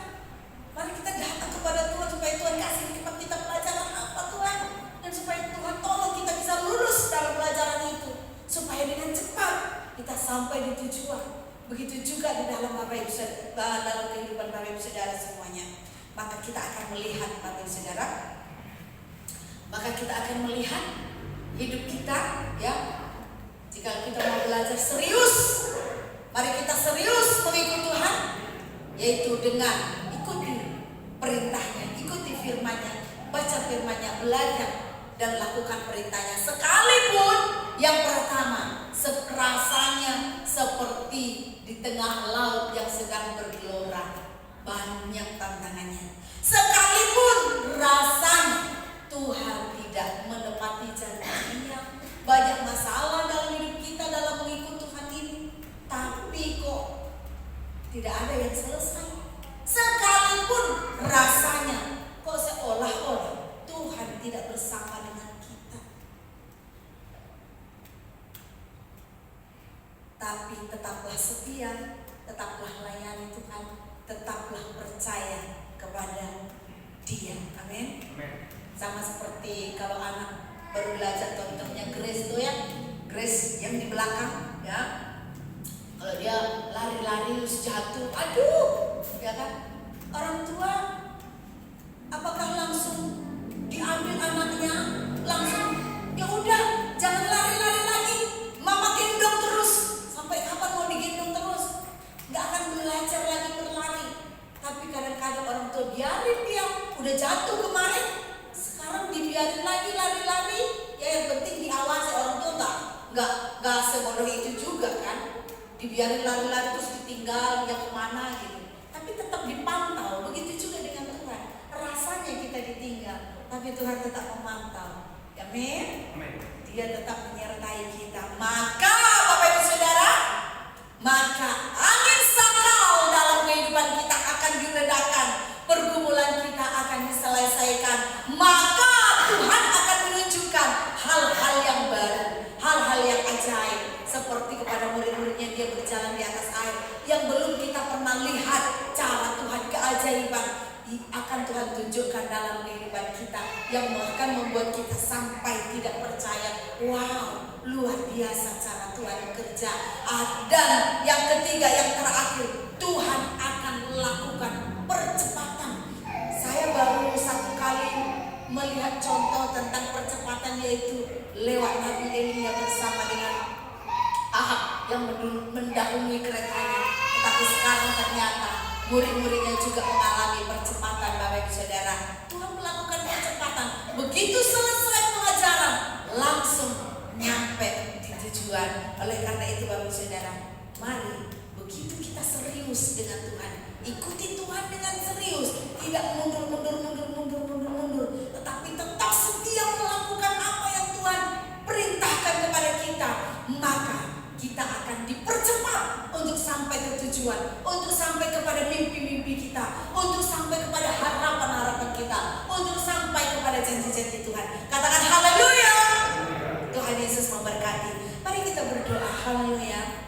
Mari kita datang kepada Tuhan supaya Tuhan kasih kepada kita pelajaran apa Tuhan. Dan supaya Tuhan tolong kita bisa lulus dalam pelajaran itu. Supaya dengan cepat kita sampai di tujuan. Begitu juga di dalam dalam kehidupan Bapak Ibu Saudara semuanya. Maka kita akan melihat Bapak Ibu Saudara. Maka kita akan melihat hidup kita, ya. Jika kita mau belajar serius, mari kita serius mengikuti Tuhan, yaitu dengan ikuti perintahnya, ikuti firman-Nya, baca firman-Nya, belajar dan lakukan perintahnya. Sekalipun yang pertama rasanya seperti di tengah laut yang sedang bergelora, banyak tantangannya. Sekalipun rasanya Tuhan tidak menepati janji-Nya, banyak masalah dalam hidup kita dalam mengikuti Tuhan ini, tapi kok tidak ada yang selesai. Sekalipun rasanya kok seolah-olah Tuhan tidak bersama dengan kita, tapi tetaplah setia, tetaplah layani Tuhan, tetaplah percaya kepada Dia. Amin. Sama seperti kalau anak baru belajar, contohnya Grace tuh ya, Grace yang di belakang ya. Kalau dia lari-lari terus jatuh, aduh, ya kan? Orang tua apakah langsung diambil anaknya, langsung ya udah jangan lari-lari lagi, mama gendong terus, sampai kapan mau digendong terus? Nggak akan belajar lagi berlari. Tapi kadang-kadang orang tua biarin dia, udah jatuh kemarin, sekarang dibiarin lagi lari-lari. Ya yang penting diawasi, orang tua nggak sebodoh itu juga kan. Dibiarin lari-lari terus ditinggal, dia kemana gitu. Tapi tetap dipantau. Begitu juga dengan Tuhan. Rasanya kita ditinggal, tapi Tuhan tetap memantau. Amin. Dia tetap menyertai kita. Maka Bapak Ibu Saudara, maka angin sakral dalam kehidupan kita akan diredakan. Pergumulan kita akan diselesaikan. Maka Tuhan akan menunjukkan hal-hal yang baru, hal-hal yang ajaib. Seperti kepada murid-muridnya, dia berjalan di atas air yang belum kita pernah lihat. Cara Tuhan, keajaiban akan Tuhan tunjukkan dalam kehidupan kita, yang bahkan membuat kita sampai tidak percaya. Wow, luar biasa cara Tuhan bekerja. Dan yang ketiga, yang terakhir, Tuhan akan melakukan percepatan. Saya baru satu kali melihat contoh tentang percepatan, yaitu lewat Nabi Elia bersama dengan Ahab yang mendahului keretanya. Tetapi sekarang ternyata murid-muridnya juga mengalami percepatan. Bapak Ibu Saudara, Tuhan melakukan percepatan. Begitu selesai pengajaran, langsung nyampe di tujuan. Oleh karena itu Bapak Ibu Saudara, mari begitu kita serius dengan Tuhan, ikuti Tuhan dengan serius, tidak mundur, tetapi tetap setia melakukan apa yang Tuhan perintahkan kepada kita, maka kita akan dipercepat untuk sampai ke tujuan. tujuan, untuk sampai kepada mimpi-mimpi kita, untuk sampai kepada harapan-harapan kita, untuk sampai kepada janji-janji Tuhan. Katakan haleluya. Tuhan Yesus memberkati. Mari kita berdoa. Haleluya.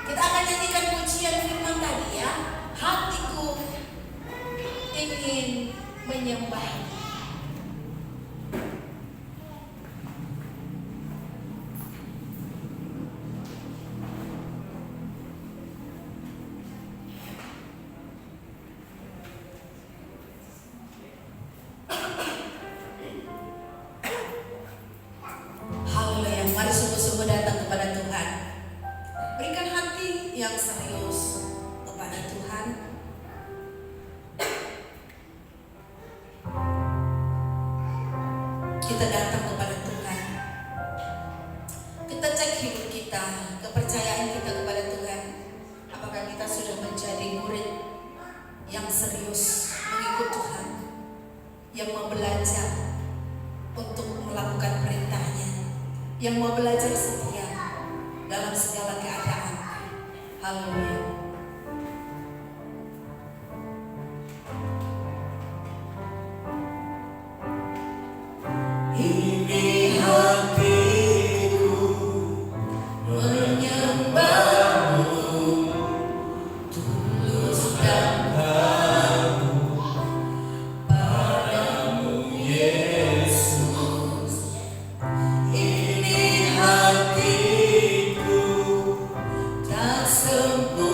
Kita akan nyanyikan pujian firman tadi ya. Hatiku ingin menyembah. Haleluya. Mari sungguh-sungguh datang kepada Tuhan. Berikan hati yang serius kepada Tuhan. Kita datang kepada Tuhan. Kita cek hidup kita, kepercayaan kita kepada Tuhan. Apakah kita sudah menjadi murid yang serius mengikut Tuhan, yang mau belajar untuk melakukan perintahnya, yang mau belajar setia dalam segala keadaan. Haleluya. Ini hatiku menyembahmu, tulus dan padamu Yesus. Ini hatiku tak sempurna.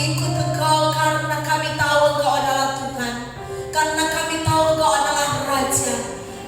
mengikut Engkau karena kami tahu Engkau adalah Tuhan, karena kami tahu Engkau adalah Raja.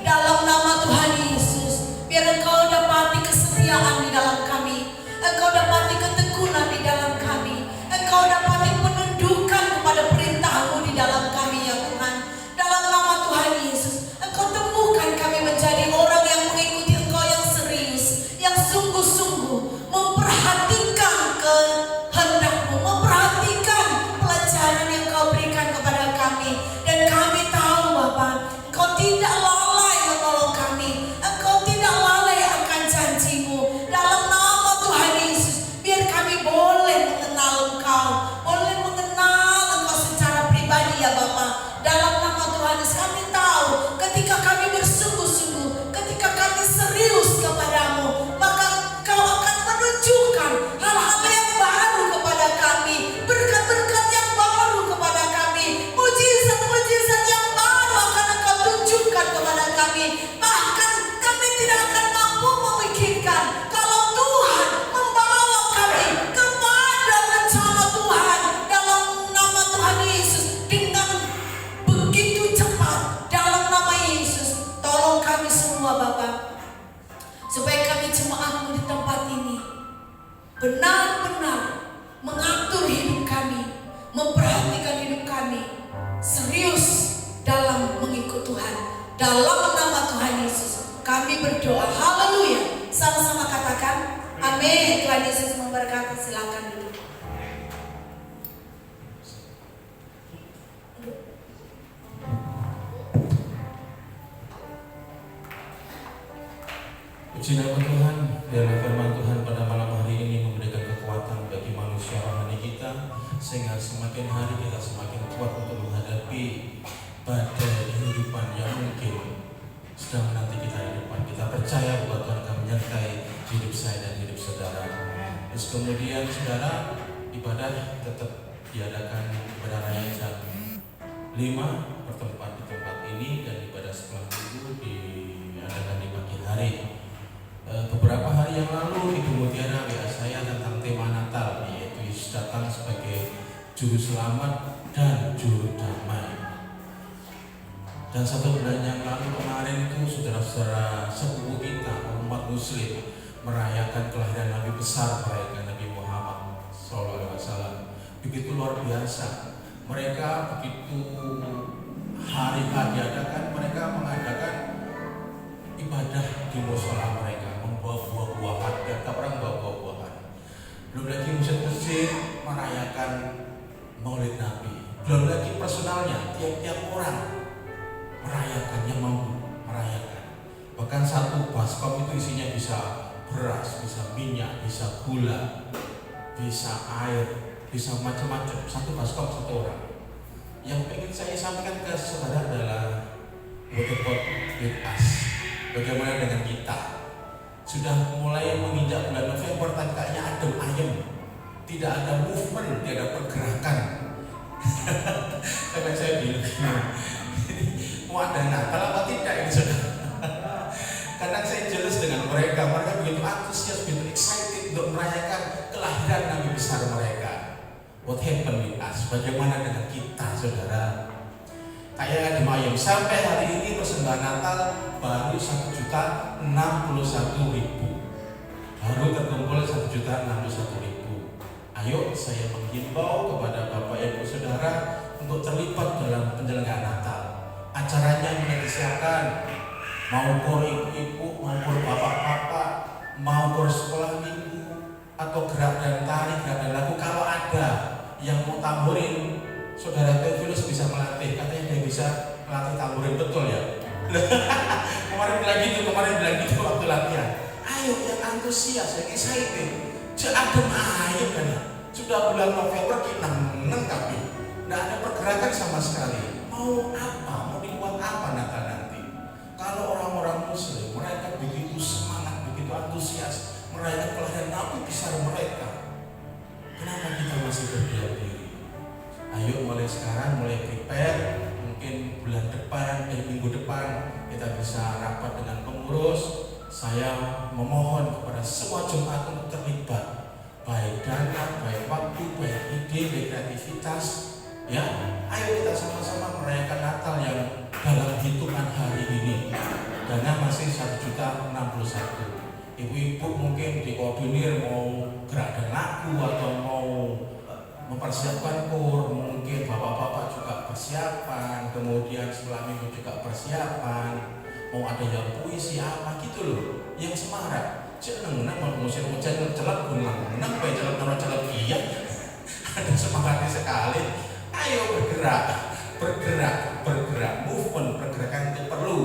Dalam nama Tuhan Yesus, biar Engkau dapati kesetiaan di dalam kami, Engkau dapati ketekunan di dalam kami, Engkau dapati penundukan kepada perintah-Mu di dalam kami ya Tuhan. Dalam nama Tuhan Yesus, Engkau temukan kami menjadi orang yang mengikuti Engkau yang serius, yang sungguh-sungguh memperhatikan kehendak-Mu, memperhatikan pelajaran yang Kau berikan kepada kami. Dan kami tahu Bapa, Engkau tidak lalai menolong kami, Engkau tidak lalai akan janji-Mu. Dalam nama Tuhan Yesus, biar kami boleh mengenal Engkau, boleh mengenal Engkau secara pribadi ya Bapa. Dalam nama Tuhan Yesus, kami tahu ketika kami bersungguh-sungguh, ketika kami serius kepadamu, maka Engkau akan menunjukkan hal-hal yang baru kepada kami, berkat-berkat yang baru kepada kami, mujizat-mujizat yang baru akan Engkau tunjukkan kepada kami. Bahkan kami tidak akan mampu memikirkan kalau Tuhan membawa kami kepada rencana Tuhan. Dalam nama Tuhan Yesus, dengan begitu cepat, dalam nama Yesus, tolong kami semua Bapa, supaya kami jemaat-Mu di tempat ini benar-benar mengatur hidup kami, memperhatikan hidup kami, serius dalam mengikut Tuhan. Dalam nama Tuhan Yesus kami berdoa. Haleluya. Sama-sama katakan amin. Tuhan Yesus memberkati. Silakan duduk. Puji nama Tuhan, biarlah firman Tuhan pada malam hari ini memberikan kekuatan bagi manusia rohani kita, sehingga semakin hari kita semakin kuat untuk menghadapi badai kehidupan yang mungkin sedang menanti kita di depan. Kita percaya bahwa Tuhan akan menyertai hidup saya dan hidup saudara. Terus kemudian saudara, ibadah tetap diadakan ibadah raya jam 5 bertempat di tempat ini, dan ibadah sekolah minggu diadakan di pagi hari. Beberapa hari yang lalu Ibu Mutiara WA saya tentang tema Natal, yaitu Yesus datang sebagai juru selamat dan juru damai. Dan 1 bulan yang lalu kemarin itu saudara-saudara sepupu kita umat Muslim merayakan kelahiran Nabi besar mereka, Nabi Muhammad SAW. Begitu luar biasa. Mereka begitu hari diadakan, mereka mengadakan ibadah di musola mereka, membawa buah-buahan, dan orang bawa buah-buahan. Belum lagi masjid-masjid merayakan Maulid Nabi. Belum lagi personalnya, tiap-tiap orang merayakan, yang mampu merayakan. Bahkan satu baskom itu isinya bisa beras, bisa minyak, bisa gula, bisa air, bisa macam-macam. Satu baskom satu orang. Yang ingin saya sampaikan ke saudara adalah what about with us? Bagaimana dengan kita? Sudah mulai menginjak bulan November, tapi kayaknya adem ayem, tidak ada movement, tidak ada pergerakan. Karena saya bilang, mau ada Natal apa tidak ini saudara? Kadang saya jelas dengan mereka begitu antusias, begitu excited untuk merayakan kelahiran Nabi besar mereka. What happened with us? Bagaimana dengan kita saudara? Kayak di Mayem sampai hari ini persembahan Natal baru 1.061.000, baru terkumpul 1.061.000. Ayo saya menghimbau kepada Bapak Ibu Saudara untuk terlibat dalam penyelenggaraan Natal. Acaranya mulai disiapkan, mau kor ibu-ibu, mau kor bapak-bapak, mau kor sekolah minggu, atau gerak dan tari, gerak dan lagu. Kalau ada yang mau tamburin, saudara Teofilus bisa melatih. Katanya dia bisa melatih tamburin, betul ya? kemarin bilang gitu waktu latihan. Ayo yang antusias, yang excited, adem ayem kan ya. Sudah bulan November kita menang tapi tidak ada pergerakan sama sekali. Mau apa? Mau dibuat apa Natal nanti? Kalau orang-orang Muslim mereka begitu semangat, begitu antusias merayakan kelahiran Nabi besar mereka, kenapa kita masih berdiam diri? Ayo mulai sekarang, mulai prepare. Mungkin bulan depan, minggu depan kita bisa rapat dengan pengurus. Saya memohon kepada semua jemaat untuk terlibat. baik dana, baik waktu, baik ide, baik kreativitas. Ya, ayo kita sama-sama merayakan Natal yang dalam hitungan hari ini. Dana masih 1.061.000. Ibu-ibu mungkin dikoordinir mau gerakan lagu atau mau mempersiapkan kur, mungkin bapak-bapak juga persiapan, kemudian setelah minggu juga persiapan, mau ada yang puisi apa gitu loh, yang semarak. Jangan mau ngusir hujan celak gulang, baik celak iya, ada semangatnya sekali. Ayo bergerak, move on, pergerakan itu perlu,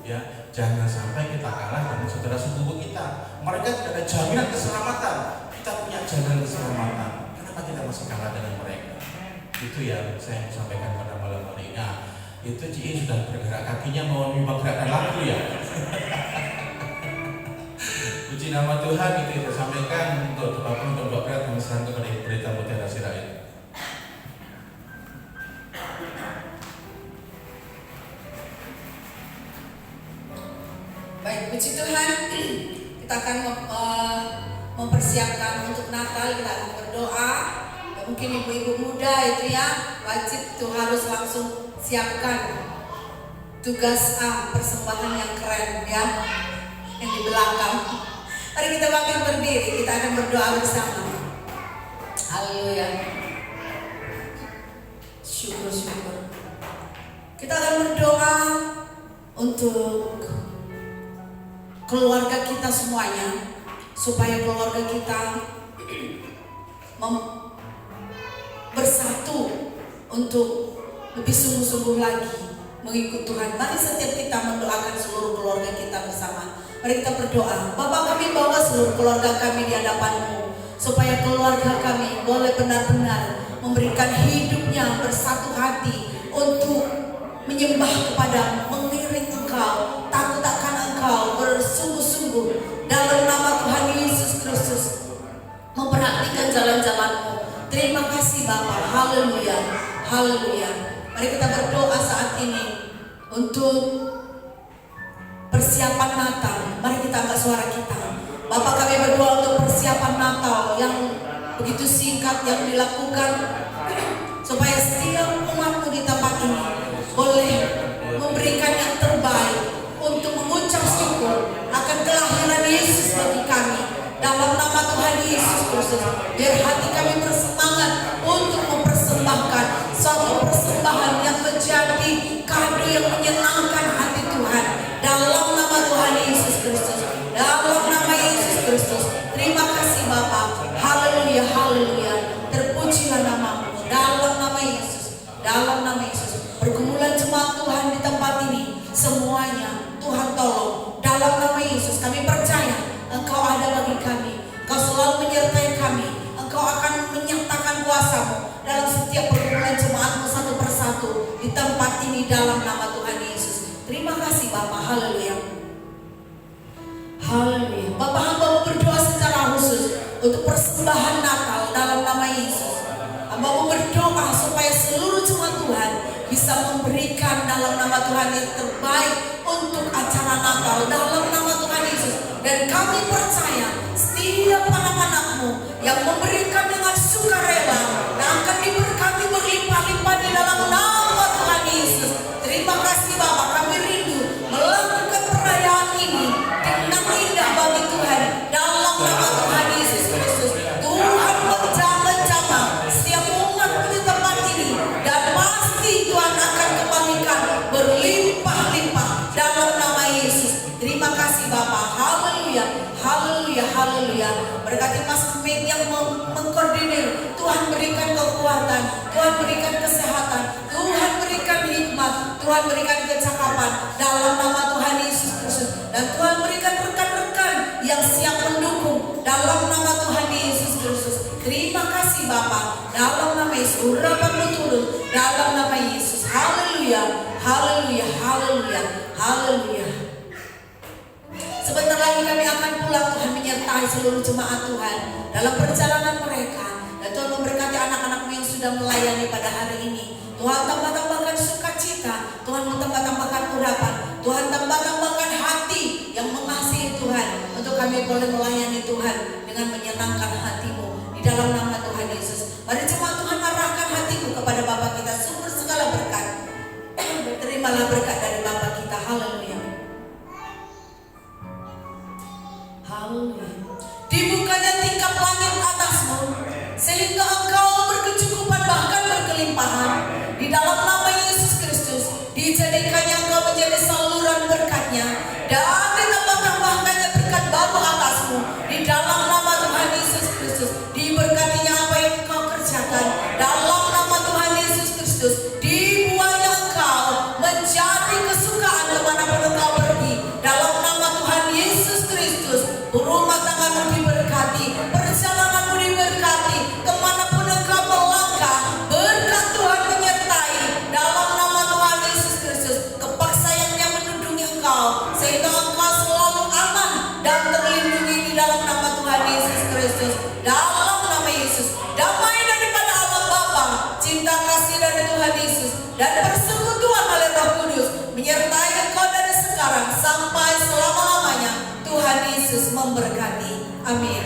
ya. Jangan sampai kita kalah dengan saudara sepupu kita. Mereka tidak ada jaminan keselamatan, kita punya jaminan keselamatan. Kenapa kita masih kalah dengan mereka? Itu yang saya sampaikan pada malam hari ini. Nah, itu Ci sudah bergerak kakinya mau menggerakkan lagu ya. Puji nama Tuhan, itu saya sampaikan untuk doa berat dan serang kepada berita Mutiara Sirait. Baik, puji Tuhan. Kita akan mempersiapkan untuk Natal. Kita akan berdoa. Mungkin ibu-ibu muda itu ya wajib tuh harus langsung siapkan tugas persembahan yang keren ya, yang di belakang. Mari kita bangkit berdiri. Kita akan berdoa bersama. Haleluya. Syukur. Kita akan berdoa untuk keluarga kita semuanya, supaya keluarga kita bersatu untuk lebih sungguh-sungguh lagi mengikut Tuhan. Mari setiap kita mendoakan seluruh keluarga kita bersama. Mari kita berdoa. Bapa, kami bawa seluruh keluarga kami di hadapan-Mu, supaya keluarga kami boleh benar-benar memberikan hidupnya bersatu hati untuk menyembah kepada-Mu, mengiring Engkau, takut akan Engkau, bersungguh-sungguh dalam nama Tuhan Yesus Kristus, memperhatikan jalan-jalan-Mu. Terima kasih Bapa. Haleluya. Mari kita berdoa saat ini untuk persiapan Natal. Mari kita angkat suara kita. Bapak, kami berdoa untuk persiapan Natal yang begitu singkat yang dilakukan, supaya setiap umat-Mu di tempat ini boleh memberikan yang terbaik untuk mengucap syukur akan kelahiran Yesus bagi kami. Dalam nama Tuhan Yesus Kristus, biar hati kami bersemangat untuk mempersembahkan suatu persembahan yang menjadi kado yang menyenangkan hati Tuhan. Dalam nama Tuhan Yesus Kristus, dalam nama Yesus Kristus. Terima kasih Bapa. Haleluya. Terpujilah nama-Mu. Dalam nama Yesus. Pergumulan jemaat Tuhan di tempat ini semuanya Tuhan tolong. Dalam nama Yesus kami percaya Engkau ada bagi kami. Engkau selalu menyertai kami. Engkau akan menyatakan kuasa-Mu dalam setiap pergumulan jemaat-Mu satu persatu di tempat ini dalam nama Tuhan Yesus. Terima kasih Bapa. Haleluya. Bapak, hamba berdoa secara khusus untuk persembahan Natal dalam nama Yesus. Hamba berdoa supaya seluruh jemaat Tuhan bisa memberikan dalam nama Tuhan yang terbaik untuk acara Natal dalam nama Tuhan Yesus. Dan kami percaya setiap anak-anak-Mu yang memberikan dengan sukarela akan diberkati berlimpah-limpah di dalam nama Tuhan Yesus. Terima kasih Bapak, kami rindu melakukan perayaan ini dengan indah bagi Tuhan dalam nama Tuhan Yesus Kristus. Tuhan menjamah setiap umat di tempat ini, dan pasti Tuhan akan kembalikan berlimpah-limpah dalam nama Yesus. Terima kasih Bapak. Haleluya. Berkati Mas Kemit yang mengkoordinir. Tuhan berikan kekuatan, Tuhan berikan kesehatan, Tuhan berikan hikmat, Tuhan berikan kecakapan dalam nama Tuhan Yesus Kristus. Dan Tuhan berikan rekan-rekan yang siap mendukung dalam nama Tuhan Yesus Kristus. Terima kasih Bapa. Dalam nama Yesus, urapan berturut dalam nama Yesus. Haleluya. Sebentar lagi kami akan pulang. Tuhan menyertai seluruh jemaat Tuhan dalam perjalanan mereka. Dan Tuhan memberkati anak-anak-Mu yang sudah melayani pada hari ini. Tuhan tambah-tambahkan sukacita, Tuhan tambah-tambahkan urapan, Tuhan tambah-tambahkan hati yang mengasihi Tuhan, untuk kami boleh melayani Tuhan dengan menyenangkan hati-Mu. Mari jemaat Tuhan arahkan hatimu kepada Bapa kita, sumber segala berkat. Terimalah berkat dari Bapa kita. Haleluya. Haleluya. Dibukanya tingkap langit atasmu, sehingga engkau berkecukupan bahkan berkelimpahan. Di dalam nama Yesus Kristus, dijadikannya engkau menjadi saluran berkatnya, dan ditambah-tambahkannya berkat baru atasmu. Di dalam nama Tuhan Yesus Kristus, diberkatinya apa yang engkau kerjakan. Dalam nama Tuhan Yesus Kristus, dibuatnya engkau menjadi kesukaan kemanapun engkau pergi. Dalam nama Tuhan Yesus Kristus, rumah tanggamu diberkati, perjalananmu diberkati, kemanapun engkau melangkah, berkat Tuhan menyertai. Dalam nama Tuhan Yesus Kristus, kepaksayanya menundungi engkau, sehingga engkau selalu aman dan terlindungi di dalam nama Tuhan Yesus Kristus. Dalam nama Yesus, damai daripada Allah Bapa, cinta kasih dari Tuhan Yesus, dan persekutuan oleh Roh Kudus menyertai engkau dari sekarang sampai selama-lamanya. Tuhan Yesus memberkati. Amin.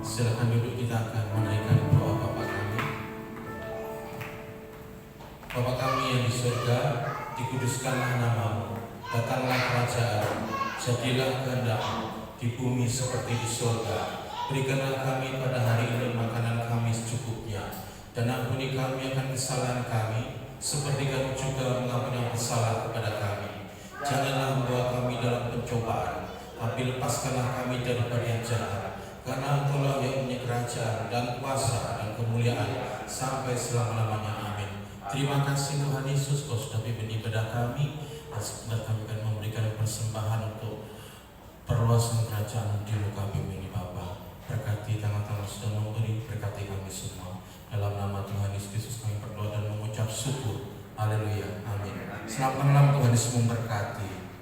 Silakan duduk, kita akan menaikkan doa Bapa kami. Bapa kami yang di surga, dikuduskanlah namamu, datanglah kerajaan, jadilah kehendak-mu di bumi seperti di surga. Berikanlah kami pada hari ini makanan kami secukupnya, dan ampuni kami akan kesalahan kami, seperti kami juga mengampuni yang bersalah kepada kami. Janganlah membawa kami dalam pencobaan, tapi lepaskanlah kami daripada yang jahat. Karena Engkau-lah yang punya kerajaan dan kuasa dan kemuliaan sampai selama-lamanya. Amin. Terima kasih Tuhan Yesus, Kau sudah pimpin ibadah kami, dan sebentar kami akan memberikan persembahan untuk perluasan kerajaan di muka bumi ini. Bapa, berkati tangan-tangan sudah memberi, berkati kami semua. Dalam nama Tuhan Yesus Kristus kami berdoa dan mengucap syukur. Haleluya. Amin. Selamat malam, Tuhan Yesus memberkati.